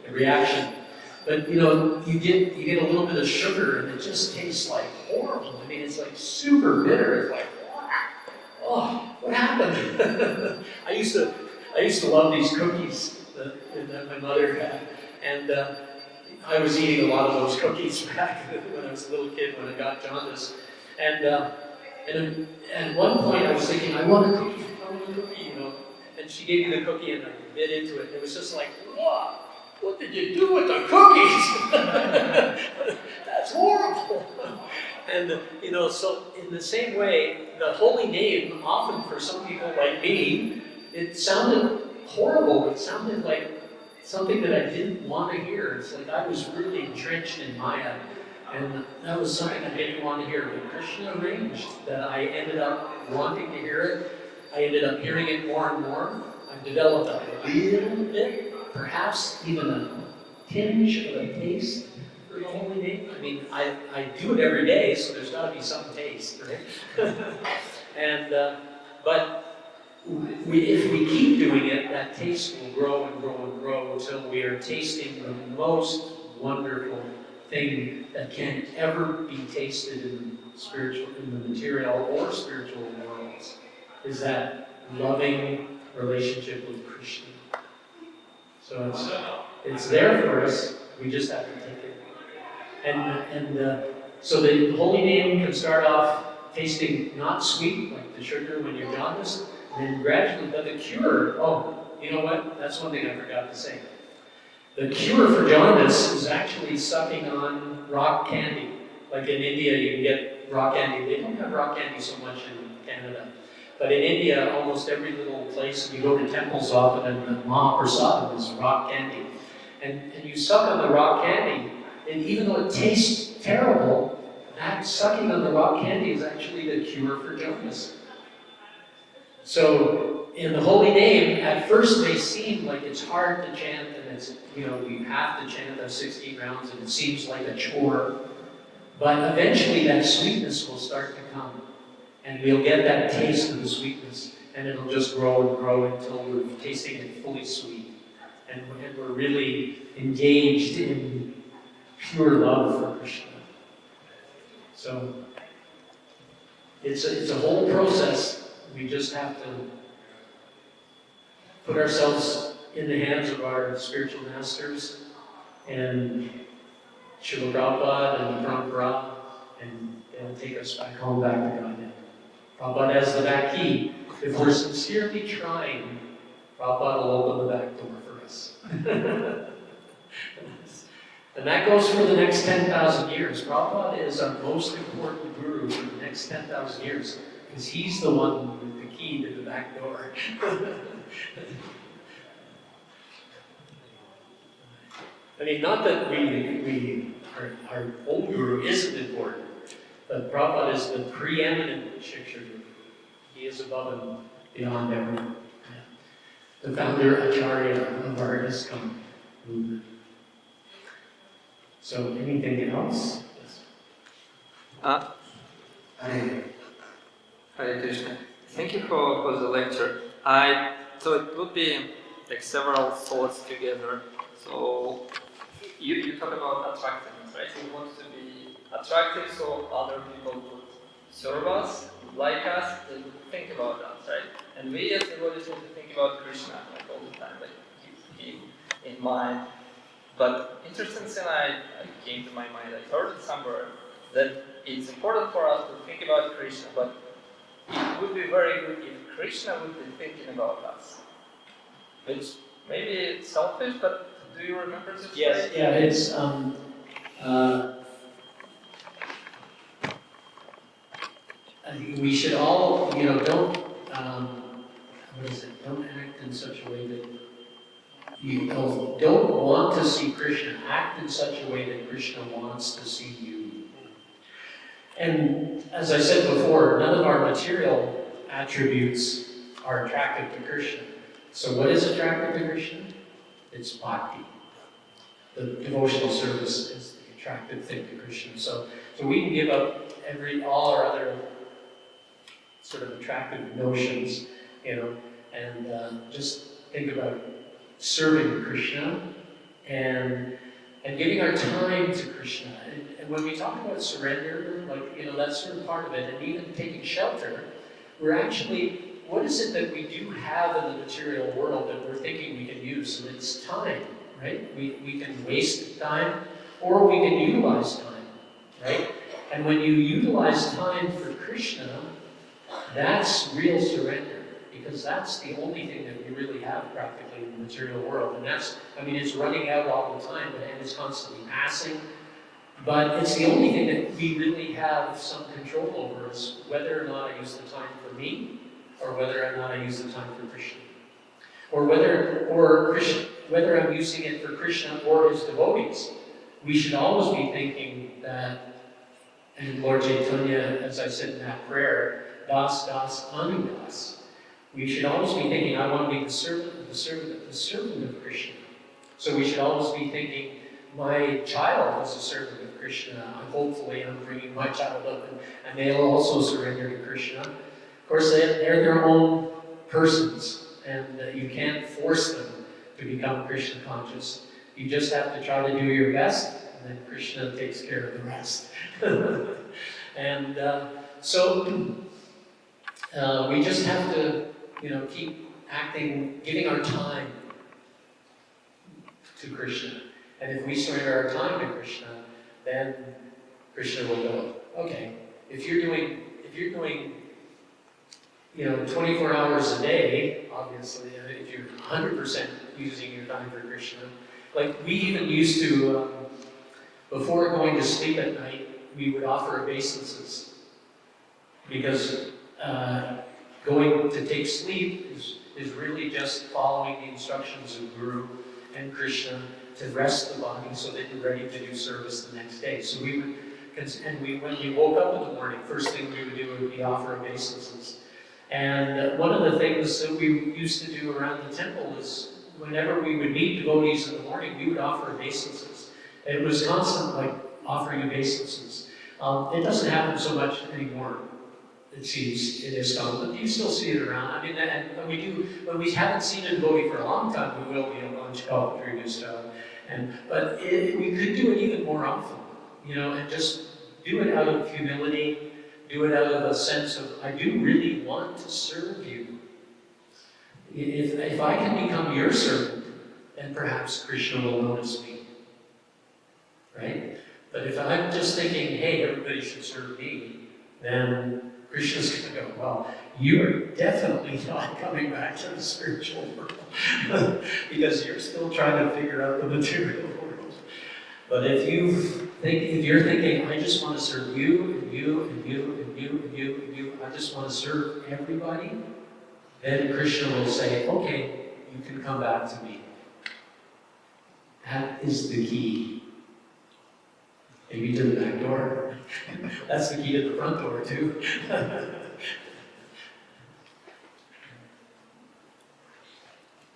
reaction. But you get a little bit of sugar and it just tastes like horrible. I mean, it's like super bitter. It's like, oh, what happened? I used to love these cookies that my mother had, and I was eating a lot of those cookies back when I was a little kid when I got jaundice. And at one point I was thinking, I want a cookie, And she gave me the cookie and I bit into it. It was just like, whoa. What did you do with the cookies? That's horrible. And, so in the same way, the holy name, often for some people like me, it sounded horrible. It sounded like something that I didn't want to hear. It's like I was really drenched in Maya. And that was something I didn't want to hear. But Krishna arranged that I ended up wanting to hear it. I ended up hearing it more and more. I've developed a little bit, perhaps even a tinge of a taste for the holy name. I mean, I do it every day, so there's got to be some taste, right? And but if we keep doing it, that taste will grow and grow and grow until we are tasting the most wonderful thing that can ever be tasted in the material or spiritual worlds, is that loving relationship with Krishna. So it's there for us. We just have to take it. So the holy name can start off tasting not sweet, like the sugar when you're jaundiced, and then gradually, but the cure, you know what? That's one thing I forgot to say. The cure for jaundice is actually sucking on rock candy. Like in India, you can get rock candy. They don't have rock candy so much in Canada. But in India, almost every little place, you go to temples often, and the Mahaprasadam is rock candy. And you suck on the rock candy, and even though it tastes terrible, that sucking on the rock candy is actually the cure for jaundice. So, in the holy name, at first may seem like it's hard to chant, and it's, you have to chant those 16 rounds, and it seems like a chore. But eventually that sweetness will start to come, and we'll get that taste of the sweetness, and it'll just grow and grow until we're tasting it fully sweet. And we're really engaged in pure love for Krishna. So, it's a whole process. We just have to put ourselves in the hands of our spiritual masters and Srila Prabhupada and the Parampara, and they'll take us back home, back to Godhead. Prabhupada has the back key. If we're sincerely trying, Prabhupada will open the back door for us. And that goes for the next 10,000 years. Prabhupada is our most important guru for the next 10,000 years, because he's the one with the key to the back door. I mean, not that our old guru isn't important, but Prabhupada is the preeminent Shiksha guru. He is above and beyond everyone. Yeah. The founder Acharya of our ISKCON movement. So, anything else? Yes. Hare Krishna. Thank you for the lecture. So it would be like several thoughts together. So you talk about attractiveness, right? We want to be attractive so other people would serve us, would like us, they would think about us, right? And we as devotees need to think about Krishna like all the time, like keep him in mind. But interesting thing I came to my mind, I heard it somewhere, that it's important for us to think about Krishna, but it would be very good if Krishna would be thinking about us. Which maybe it's selfish, but do you remember this? Yes, yeah, it's I think we should all, don't don't act in such a way that you don't want to see Krishna. Act in such a way that Krishna wants to see you. And as I said before, none of our material attributes are attractive to Krishna. So what is attractive to Krishna? It's bhakti. The devotional service is the attractive thing to Krishna. So we can give up all our other sort of attractive notions, and just think about serving Krishna and giving our time to Krishna. And when we talk about surrender, that's sort of part of it, and even taking shelter, we're actually, what is it that we do have in the material world that we're thinking we can use? And it's time, right? We can waste time, or we can utilize time, right? And when you utilize time for Krishna, that's real surrender, because that's the only thing that we really have practically in the material world. And it's running out all the time, and it's constantly passing. But it's the only thing that we really have some control over, is whether or not I use the time for me, or whether or not I use the time for Krishna. Or whether I'm using it for Krishna or his devotees. We should always be thinking that, and Lord Chaitanya, as I said in that prayer, Das Das Anudas. We should always be thinking, I want to be the servant of Krishna. So we should always be thinking, my child is a servant of Krishna. Hopefully I'm bringing my child up, and they'll also surrender to Krishna. Of course, they're their own persons, and you can't force them to become Krishna conscious. You just have to try to do your best, and then Krishna takes care of the rest. And so we just have to, keep acting, giving our time to Krishna. And if we surrender our time to Krishna, then Krishna will go, okay, if you're doing 24 hours a day, obviously, if you're 100% using your time for Krishna, like we even used to, before going to sleep at night, we would offer obeisances. Because going to take sleep is really just following the instructions of Guru and Krishna to rest the body so that you're ready to do service the next day. So we would, when we woke up in the morning, first thing we would do would be offer obeisances. And one of the things that we used to do around the temple is whenever we would meet devotees in the morning, we would offer obeisances. It was constant, like, offering obeisances. It doesn't happen so much anymore, it seems, in ISKCON, but you still see it around. I mean, and we do, when we haven't seen a devotee for a long time, we will, lunch, coffee, drink, stuff. But we could do it even more often, and just do it out of humility, do it out of a sense of, I do really want to serve you. If I can become your servant, then perhaps Krishna will notice me, right? But if I'm just thinking, hey, everybody should serve me, then Krishna's going to go, well, you are definitely not coming back to the spiritual world because you're still trying to figure out the material world. But if you're thinking, I just want to serve you, and you, and you, and you, and you, and you, I just want to serve everybody, then Krishna will say, okay, you can come back to me. That is the key. Maybe to the back door. That's the key to the front door, too.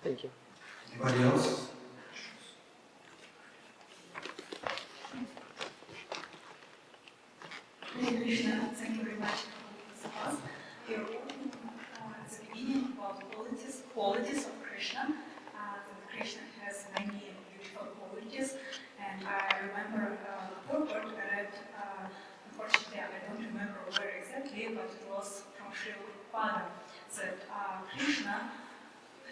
Thank you. Anybody else? Hare Krishna, thank you very much for this class. You're talking at the beginning about qualities of Krishna. That Krishna has many beautiful qualities, and I remember the purport I read. Unfortunately, I don't remember where exactly, but it was from Sri Prabhupada that Krishna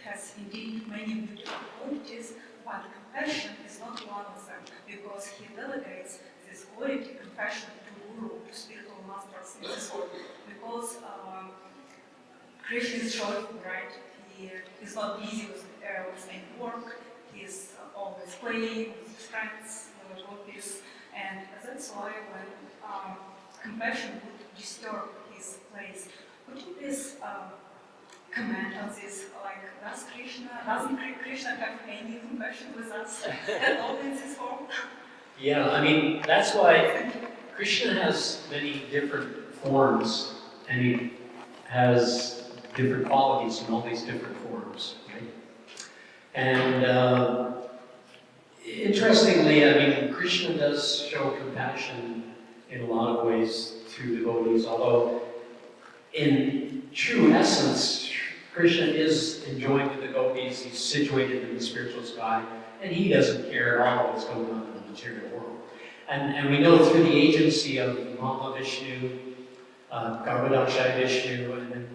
has indeed many beautiful qualities, but compassion is not one of them, because he delegates this quality, compassion, to Guru, to spiritual masters in this world, because Krishna is joyful, right? He is not busy with any work, he is always playing with his friends, devotees, and that's why when compassion would disturb his place, would you please comment on this? Like, doesn't Krishna have any compassion with us at all in this form? Yeah, I mean, that's why Krishna has many different forms, and he has different qualities in all these different forms, right? And interestingly, I mean, Krishna does show compassion in a lot of ways to devotees, although in true essence, Krishna is enjoying the devotees, he's situated in the spiritual sky, and he doesn't care at all what's going on in the material world. And we know through the agency of Mahavishnu, Garbhodakshaya Vishnu, and then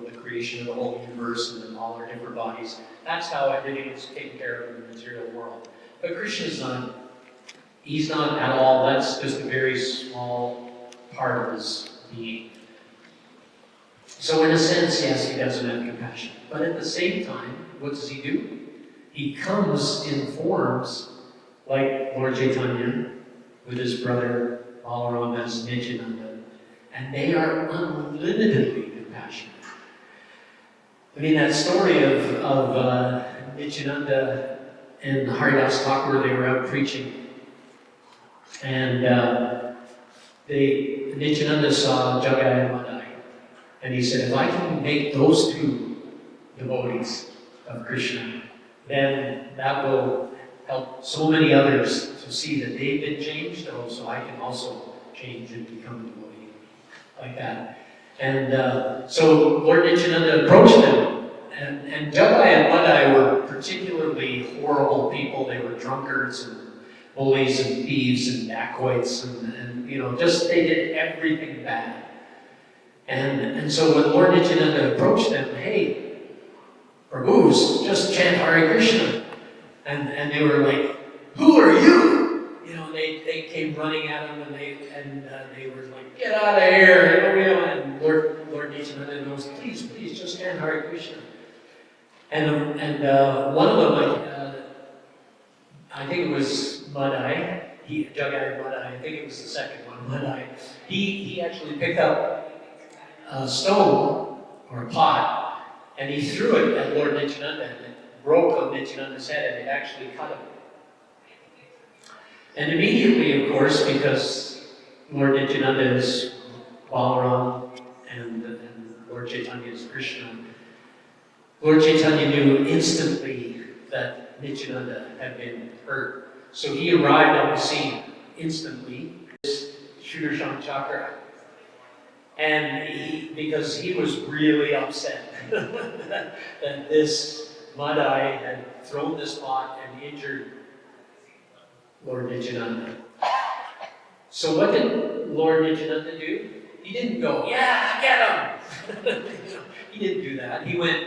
the creation of the whole universe and then all our different bodies, that's how everything is taken care of in the material world. But Krishna's not, he's not at all, that's just a very small part of his being. So in a sense, yes, he doesn't have compassion. But at the same time, what does he do? He comes in forms like Lord Chaitanya with his brother Balaram as Nityananda, and they are unlimitedly compassionate. I mean, that story of Nityananda and Haridas Thakur, they were out preaching, and Nityananda saw Jagai and Madai, and he said, if I can make those two devotees of Krishna, then that will help so many others to see that they've been changed, so I can also change and become a devotee like that. And so Lord Nityananda approached them, and Jagai and Madai were particularly horrible people. They were drunkards and bullies and thieves and dacoits, and just they did everything bad. And so when Lord Nityananda approached them, hey, Prabhus, just chant Hare Krishna. And they were like, who are you? They came running at him, and they were like, get out of here! And Lord Nityananda knows, please, just chant Hare Krishna. And one of them, I think it was Madai, Jagai Madai, I think it was the second one, Madai. He actually picked up a stone or a pot, and he threw it at Lord Nityananda, and it broke on Nityananda's head, and it actually cut him. And immediately, of course, because Lord Nityananda is Balaram and Lord Chaitanya is Krishna, Lord Chaitanya knew instantly that Nityananda had been hurt. So he arrived on the scene instantly, this Sudarshan Chakra. And because he was really upset that this Madai had thrown this pot and injured Lord Nityananda. So what did Lord Nityananda do? He didn't go, yeah, get him! He didn't do that. He went,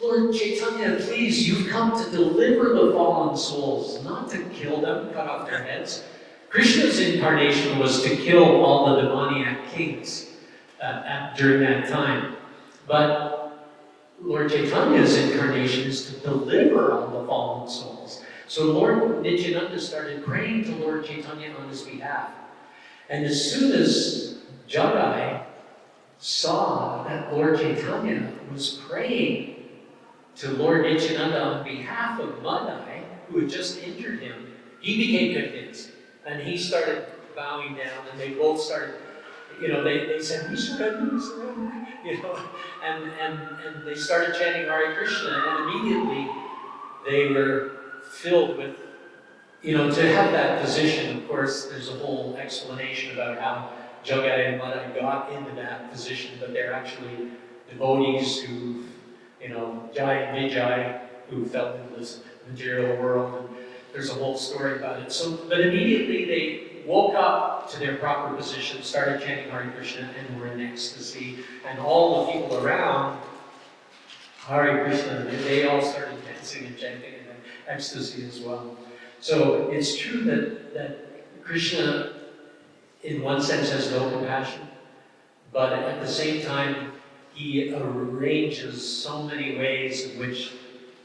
Lord Chaitanya, please, you've come to deliver the fallen souls, not to kill them, cut off their heads. Krishna's incarnation was to kill all the demoniac kings during that time. But Lord Chaitanya's incarnation is to deliver all the fallen souls. So Lord Nityananda started praying to Lord Chaitanya on his behalf. And as soon as Jagai saw that Lord Chaitanya was praying to Lord Nityananda on behalf of Madai, who had just injured him, he became convinced. And he started bowing down, and they both started, they said, we surrender, and they started chanting Hare Krishna, and immediately they were filled with, to have that position. Of course, there's a whole explanation about how Jagai and Madai got into that position, but they're actually devotees who, Jai and Vijay, who fell into this material world, and there's a whole story about it. But immediately they woke up to their proper position, started chanting Hare Krishna, and were in ecstasy, and all the people around Hare Krishna, they all started dancing and chanting in ecstasy as well. So it's true that Krishna, in one sense, has no compassion, but at the same time, he arranges so many ways in which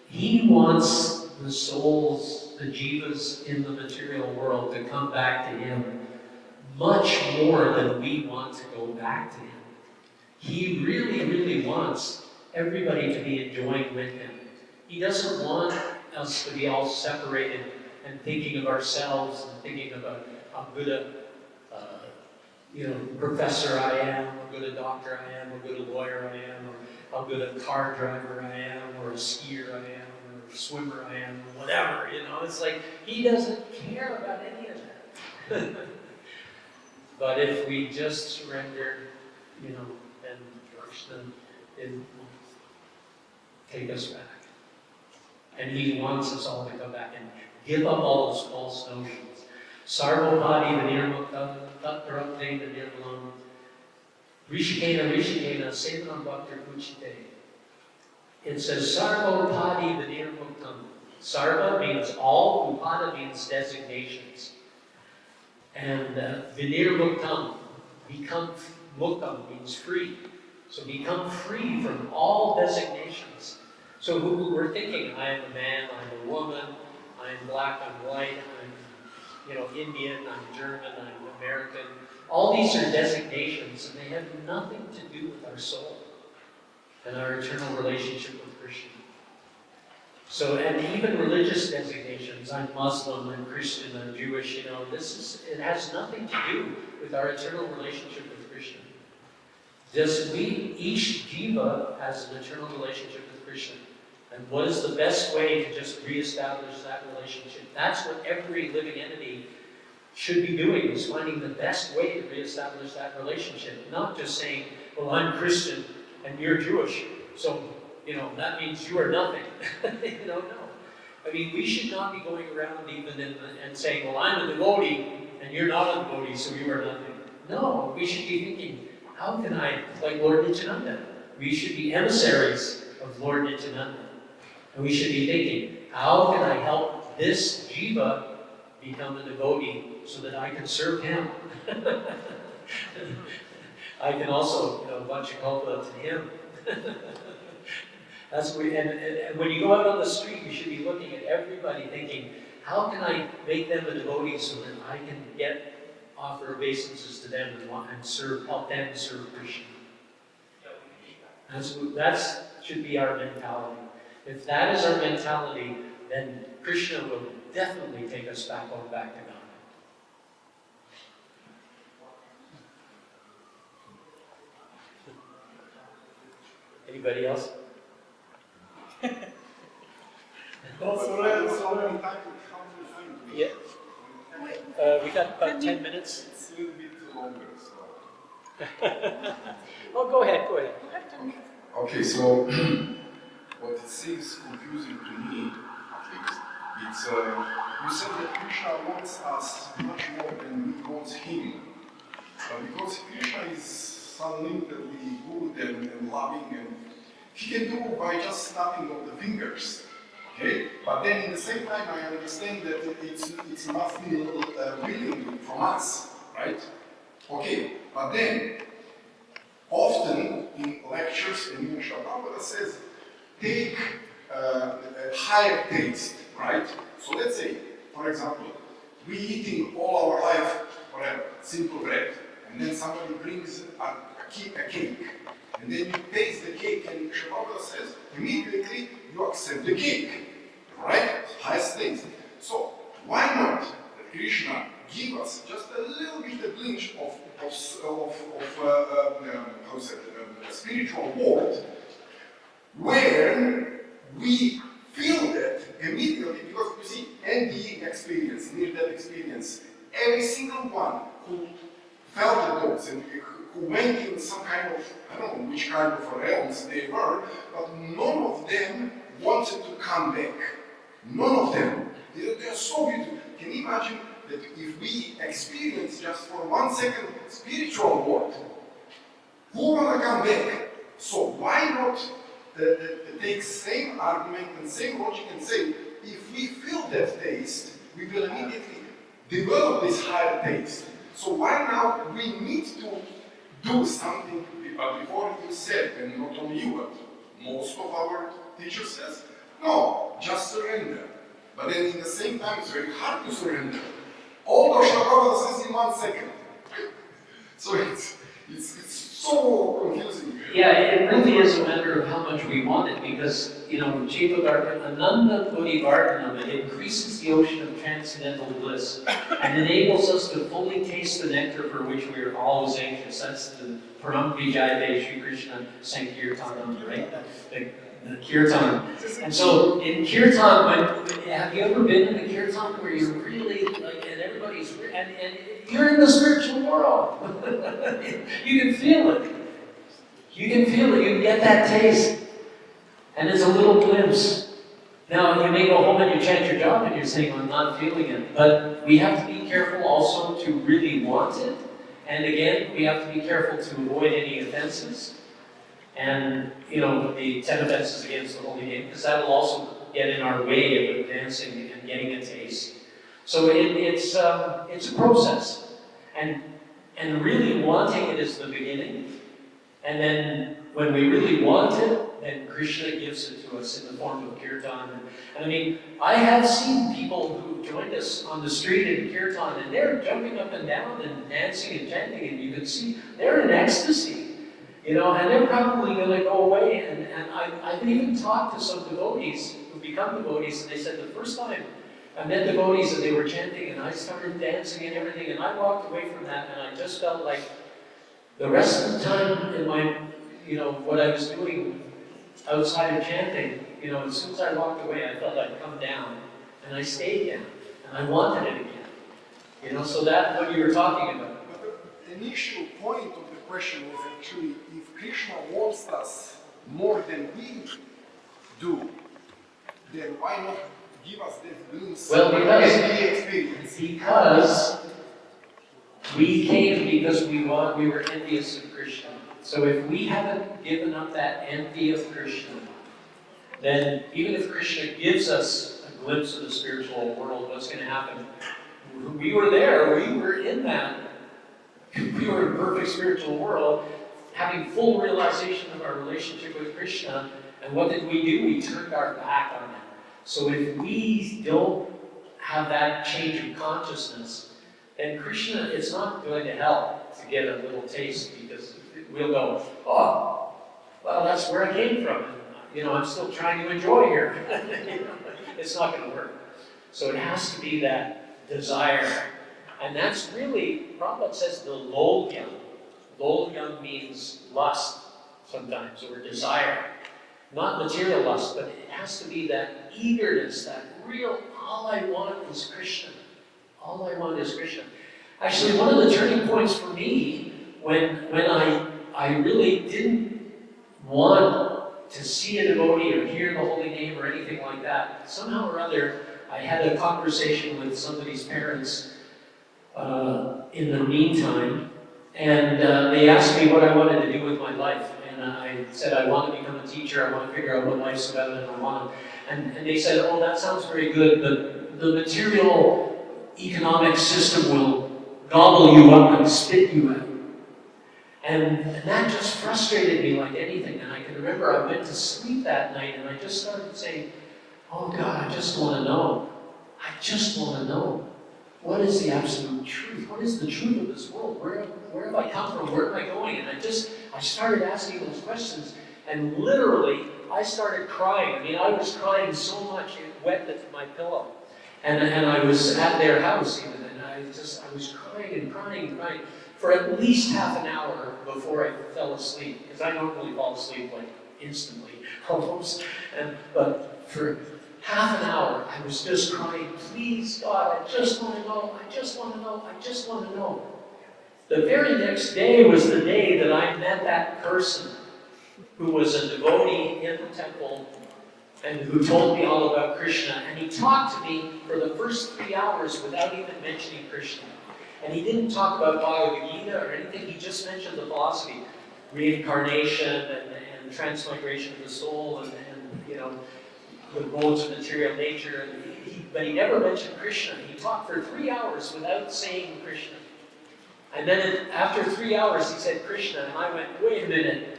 he wants the souls, the jivas in the material world to come back to him much more than we want to go back to him. He really, really wants everybody to be enjoying with him. He doesn't want us to be all separated and thinking of ourselves and thinking about how good a professor I am, how good a doctor I am, how good a lawyer I am, or how good a car driver I am, or a skier I am, or a swimmer I am, or whatever, It's like, he doesn't care about any of that. But if we just surrender, then Krishna will take us back. And he wants us all to come back and give up all those false notions. Sarvopadi vinirmuktam, tatprapte vinirmalam, rishikena, sevanam bhaktir kuchite. It says sarvopadi vinirmuktam. Sarva means all, upada means designations. And vinirmuktam, become muktam means free. So become free from all designations. So we're thinking, I am a man, I'm a woman, I'm black, I'm white, I'm Indian, I'm German, I'm American. All these are designations, and they have nothing to do with our soul and our eternal relationship with Krishna. So, and even religious designations, I'm Muslim, I'm Christian, I'm Jewish, it has nothing to do with our eternal relationship with Krishna. Each jiva has an eternal relationship with Krishna. And what is the best way to just reestablish that relationship? That's what every living entity should be doing, is finding the best way to reestablish that relationship. Not just saying, well, I'm Christian and you're Jewish, so, that means you are nothing. No. I mean, we should not be going around even and saying, well, I'm a devotee and you're not a devotee, so you are nothing. No, we should be thinking, how can I, like Lord Nityananda, we should be emissaries of Lord Nityananda. And we should be thinking, how can I help this jiva become a devotee so that I can serve him? I can also, vajrakalpa to him. That's what and when you go out on the street, you should be looking at everybody thinking, how can I make them a devotee so that I can offer obeisances to them and help them serve Krishna? That should be our mentality. If that is our mentality, then Krishna will definitely take us back to God. Anybody else? Yeah. We got about 10 minutes. It's a little bit longer, so. Oh, go ahead. Okay, so what it seems confusing to me, at least, it's you said that Krishna wants us much more than we want him. Because Krishna is unlimitedly good and loving, and he can do by just snapping of the fingers. Okay? But then in the same time, I understand that it must be willing from us, right? Okay, but then often in lectures, and even Prabhupada says, take a higher taste, right? So let's say, for example, we eating all our life, whatever, simple bread, and then somebody brings a cake, and then you taste the cake, and Prabhupada says, immediately you accept the cake, right? Highest taste. So why not Krishna give us just a little bit of glimpse of spiritual world, where we feel that immediately, because you see, NDE experience, near-death experience, every single one who felt those and who went in some kind of, I don't know which kind of realms they were, but none of them wanted to come back. None of them. They are so beautiful. Can you imagine that if we experience just for 1 second spiritual world, who wanna come back? So why not take same argument and same logic and say, if we feel that taste, we will immediately develop this higher taste. So why now we need to do something before you said, and not only you, but most of our teachers says, no, just surrender. But then in the same time, it's very hard to surrender. Although Prabhupada says in 1 second. So it's so confusing. Yeah, it really is a matter of how much we want it, because, Jiva Ananda Bodhivardhanam, it increases the ocean of transcendental bliss and enables us to fully taste the nectar for which we are always anxious. That's the Pranhu Vijayate Shri Krishna Sankirtanam, right? The kirtan. And so in kirtan, have you ever been in the kirtan where you're really and everybody's and you're in the spiritual world? You can feel it. You can feel it. You can get that taste, and it's a little glimpse. Now you may go home and you chant your job and you're saying, "I'm not feeling it," but we have to be careful also to really want it. And again, we have to be careful to avoid any offenses. And, the 10 offenses against the holy name, because that will also get in our way of advancing and getting a taste. So it's a process. And really wanting it is the beginning. And then when we really want it, then Krishna gives it to us in the form of kirtan. And I mean, I have seen people who joined us on the street in kirtan, and they're jumping up and down and dancing and chanting, and you can see they're in ecstasy. And they're probably going to go away. And I've even talked to some devotees who become devotees, and they said the first time I met devotees and they were chanting, and I started dancing and everything, and I walked away from that, and I just felt like the rest of the time in my, what I was doing outside of chanting, as soon as I walked away, I felt I'd come down, and I stayed down, and I wanted it again. So that's what you were talking about. But the initial point of the question was actually if Krishna wants us more than we do, then why not give us this glimpse Well, experience? because we came because we were envious of Krishna. So if we haven't given up that envy of Krishna, then even if Krishna gives us a glimpse of the spiritual world, what's going to happen? We were there, we were in that. We were in a perfect spiritual world, having full realization of our relationship with Krishna. And what did we do? We turned our back on him. So if we don't have that change of consciousness, then Krishna is not going to help to get a little taste, because we'll go, oh, well, that's where I came from. And, I'm still trying to enjoy here. It's not going to work. So it has to be that desire. And that's really, Prabhupada says, the lolyam. Lolyam means lust sometimes, or desire. Not material lust, but it has to be that eagerness, that real, all I want is Krishna. All I want is Krishna. Actually, one of the turning points for me, when I really didn't want to see a devotee or hear the holy name or anything like that, somehow or other, I had a conversation with somebody's parents in the meantime, and they asked me what I wanted to do with my life. And I said, I want to become a teacher, I want to figure out what life's about, and they said, oh, that sounds very good, but the material economic system will gobble you up and spit you out. And that just frustrated me like anything. And I can remember I went to sleep that night and I just started saying, oh God, I just want to know. I just want to know. What is the absolute truth? What is the truth of this world? Where have I come from? Where am I going? And I started asking those questions, and literally, I started crying. I mean, I was crying so much, it wet my pillow. And I was at their house even, and I was crying and crying and crying for at least half an hour before I fell asleep, because I normally fall asleep like instantly, almost. But for half an hour, I was just crying, please God, I just want to know, I just want to know, I just want to know. The very next day was the day that I met that person who was a devotee in the temple and who told me all about Krishna. And he talked to me for the first 3 hours without even mentioning Krishna. And he didn't talk about Bhagavad Gita or anything, he just mentioned the philosophy, reincarnation and transmigration of the soul and the modes of material nature, but he never mentioned Krishna. He talked for 3 hours without saying Krishna. And then after 3 hours, he said Krishna, and I went, wait a minute.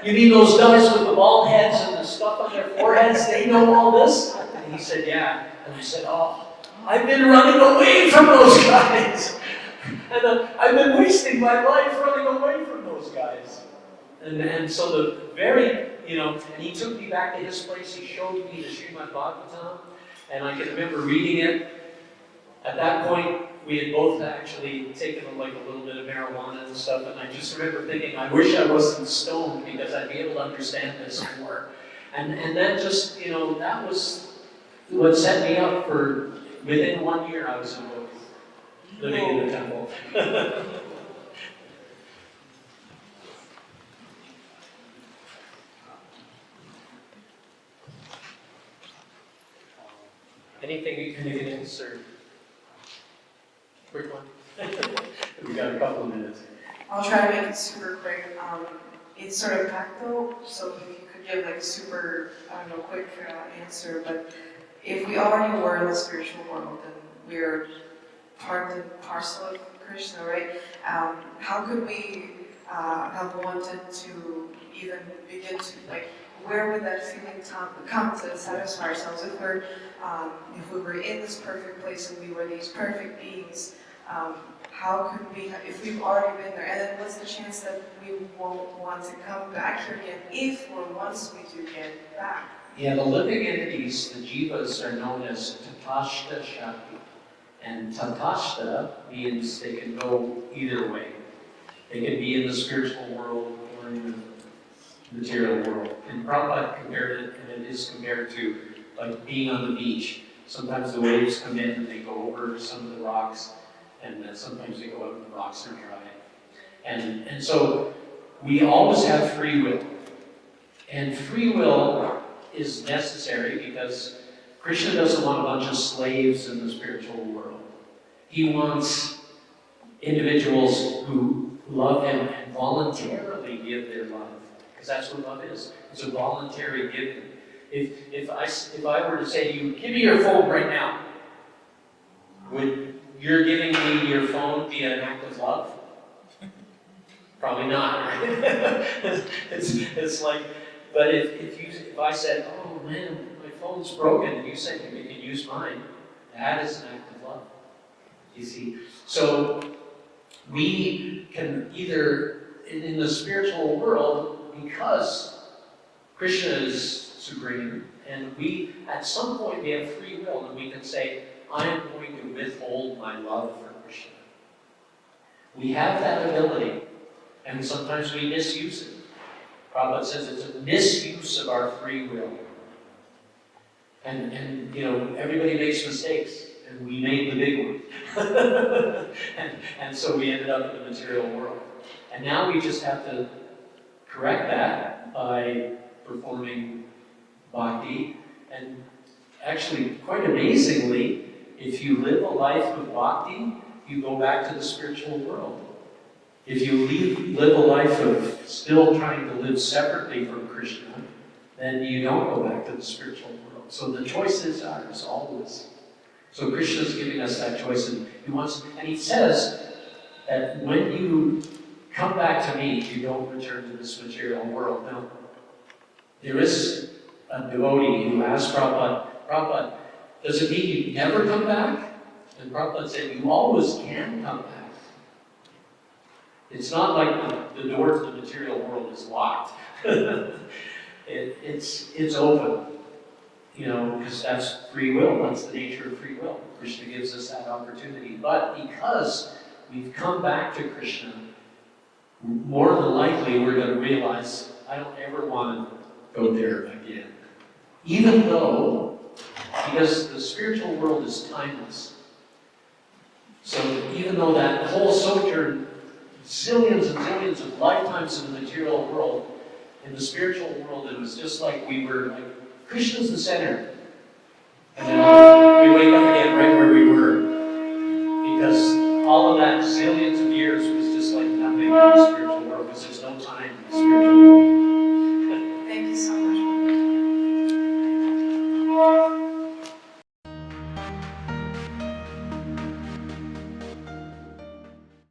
You mean those guys with the bald heads and the stuff on their foreheads, they know all this? And he said, yeah. And I said, oh, I've been running away from those guys. And I've been wasting my life running away from those guys. And so the very, and he took me back to his place, he showed me the Srimad Bhagavatam, and I can remember reading it. At that point, we had both actually taken like a little bit of marijuana and stuff, and I just remember thinking, I wish I wasn't stoned because I'd be able to understand this more. And that just, that was what set me up for, within 1 year I was living in the temple. Anything else, or quick one? We got a couple of minutes. I'll try to make it super quick. It's sort of tactile, so if you could give like a super, quick answer. But if we already were in the spiritual world, then we're part and parcel of Krishna, right? How could we have wanted to even begin to, like, where would that feeling come to satisfy ourselves if we were in this perfect place and we were these perfect beings? How could we, if we've already been there, and then what's the chance that we won't want to come back here again if or once we do get back? Yeah, the living entities, the jivas, are known as tatashta shakti. And tatashta means they can go either way. They can be in the spiritual world or in the material world. And Prabhupada compared it, and it is compared to like being on the beach. Sometimes the waves come in and they go over some of the rocks, and then sometimes they go out and the rocks are dry. And so we always have free will. And free will is necessary because Krishna doesn't want a bunch of slaves in the spiritual world. He wants individuals who love him and voluntarily give their love. Because that's what love is. It's a voluntary giving. If I were to say to you, give me your phone right now, would your giving me your phone be an act of love? Probably not, right? it's like, but if I said, oh man, my phone's broken, and you said you can use mine, that is an act of love. You see? So we can either, in the spiritual world, because Krishna is supreme, and we, at some point, we have free will, and we can say, I am going to withhold my love for Krishna. We have that ability, and sometimes we misuse it. Prabhupada says it's a misuse of our free will. And you know, everybody makes mistakes, and we made the big one. and so we ended up in the material world. And now we just have to correct that by performing bhakti. And actually, quite amazingly, if you live a life of bhakti, you go back to the spiritual world. If you live a life of still trying to live separately from Krishna, then you don't go back to the spiritual world. So the choice is ours, always. So Krishna's giving us that choice, and he says that when you come back to me, you don't return to this material world. Now, there is a devotee who asked Prabhupada, does it mean you never come back? And Prabhupada said, you always can come back. It's not like the door to the material world is locked. It's open, you know, because that's free will. That's the nature of free will. Krishna gives us that opportunity. But because we've come back to Krishna, more than likely we're going to realize, I don't ever want to go there again. Even though, because the spiritual world is timeless. So even though that whole sojourn, zillions and zillions of lifetimes in the material world, in the spiritual world, it was just like we were, like, Krishna's the center. And then we wake up again right where we were. Because all of that zillions of years was just like nothing in the spiritual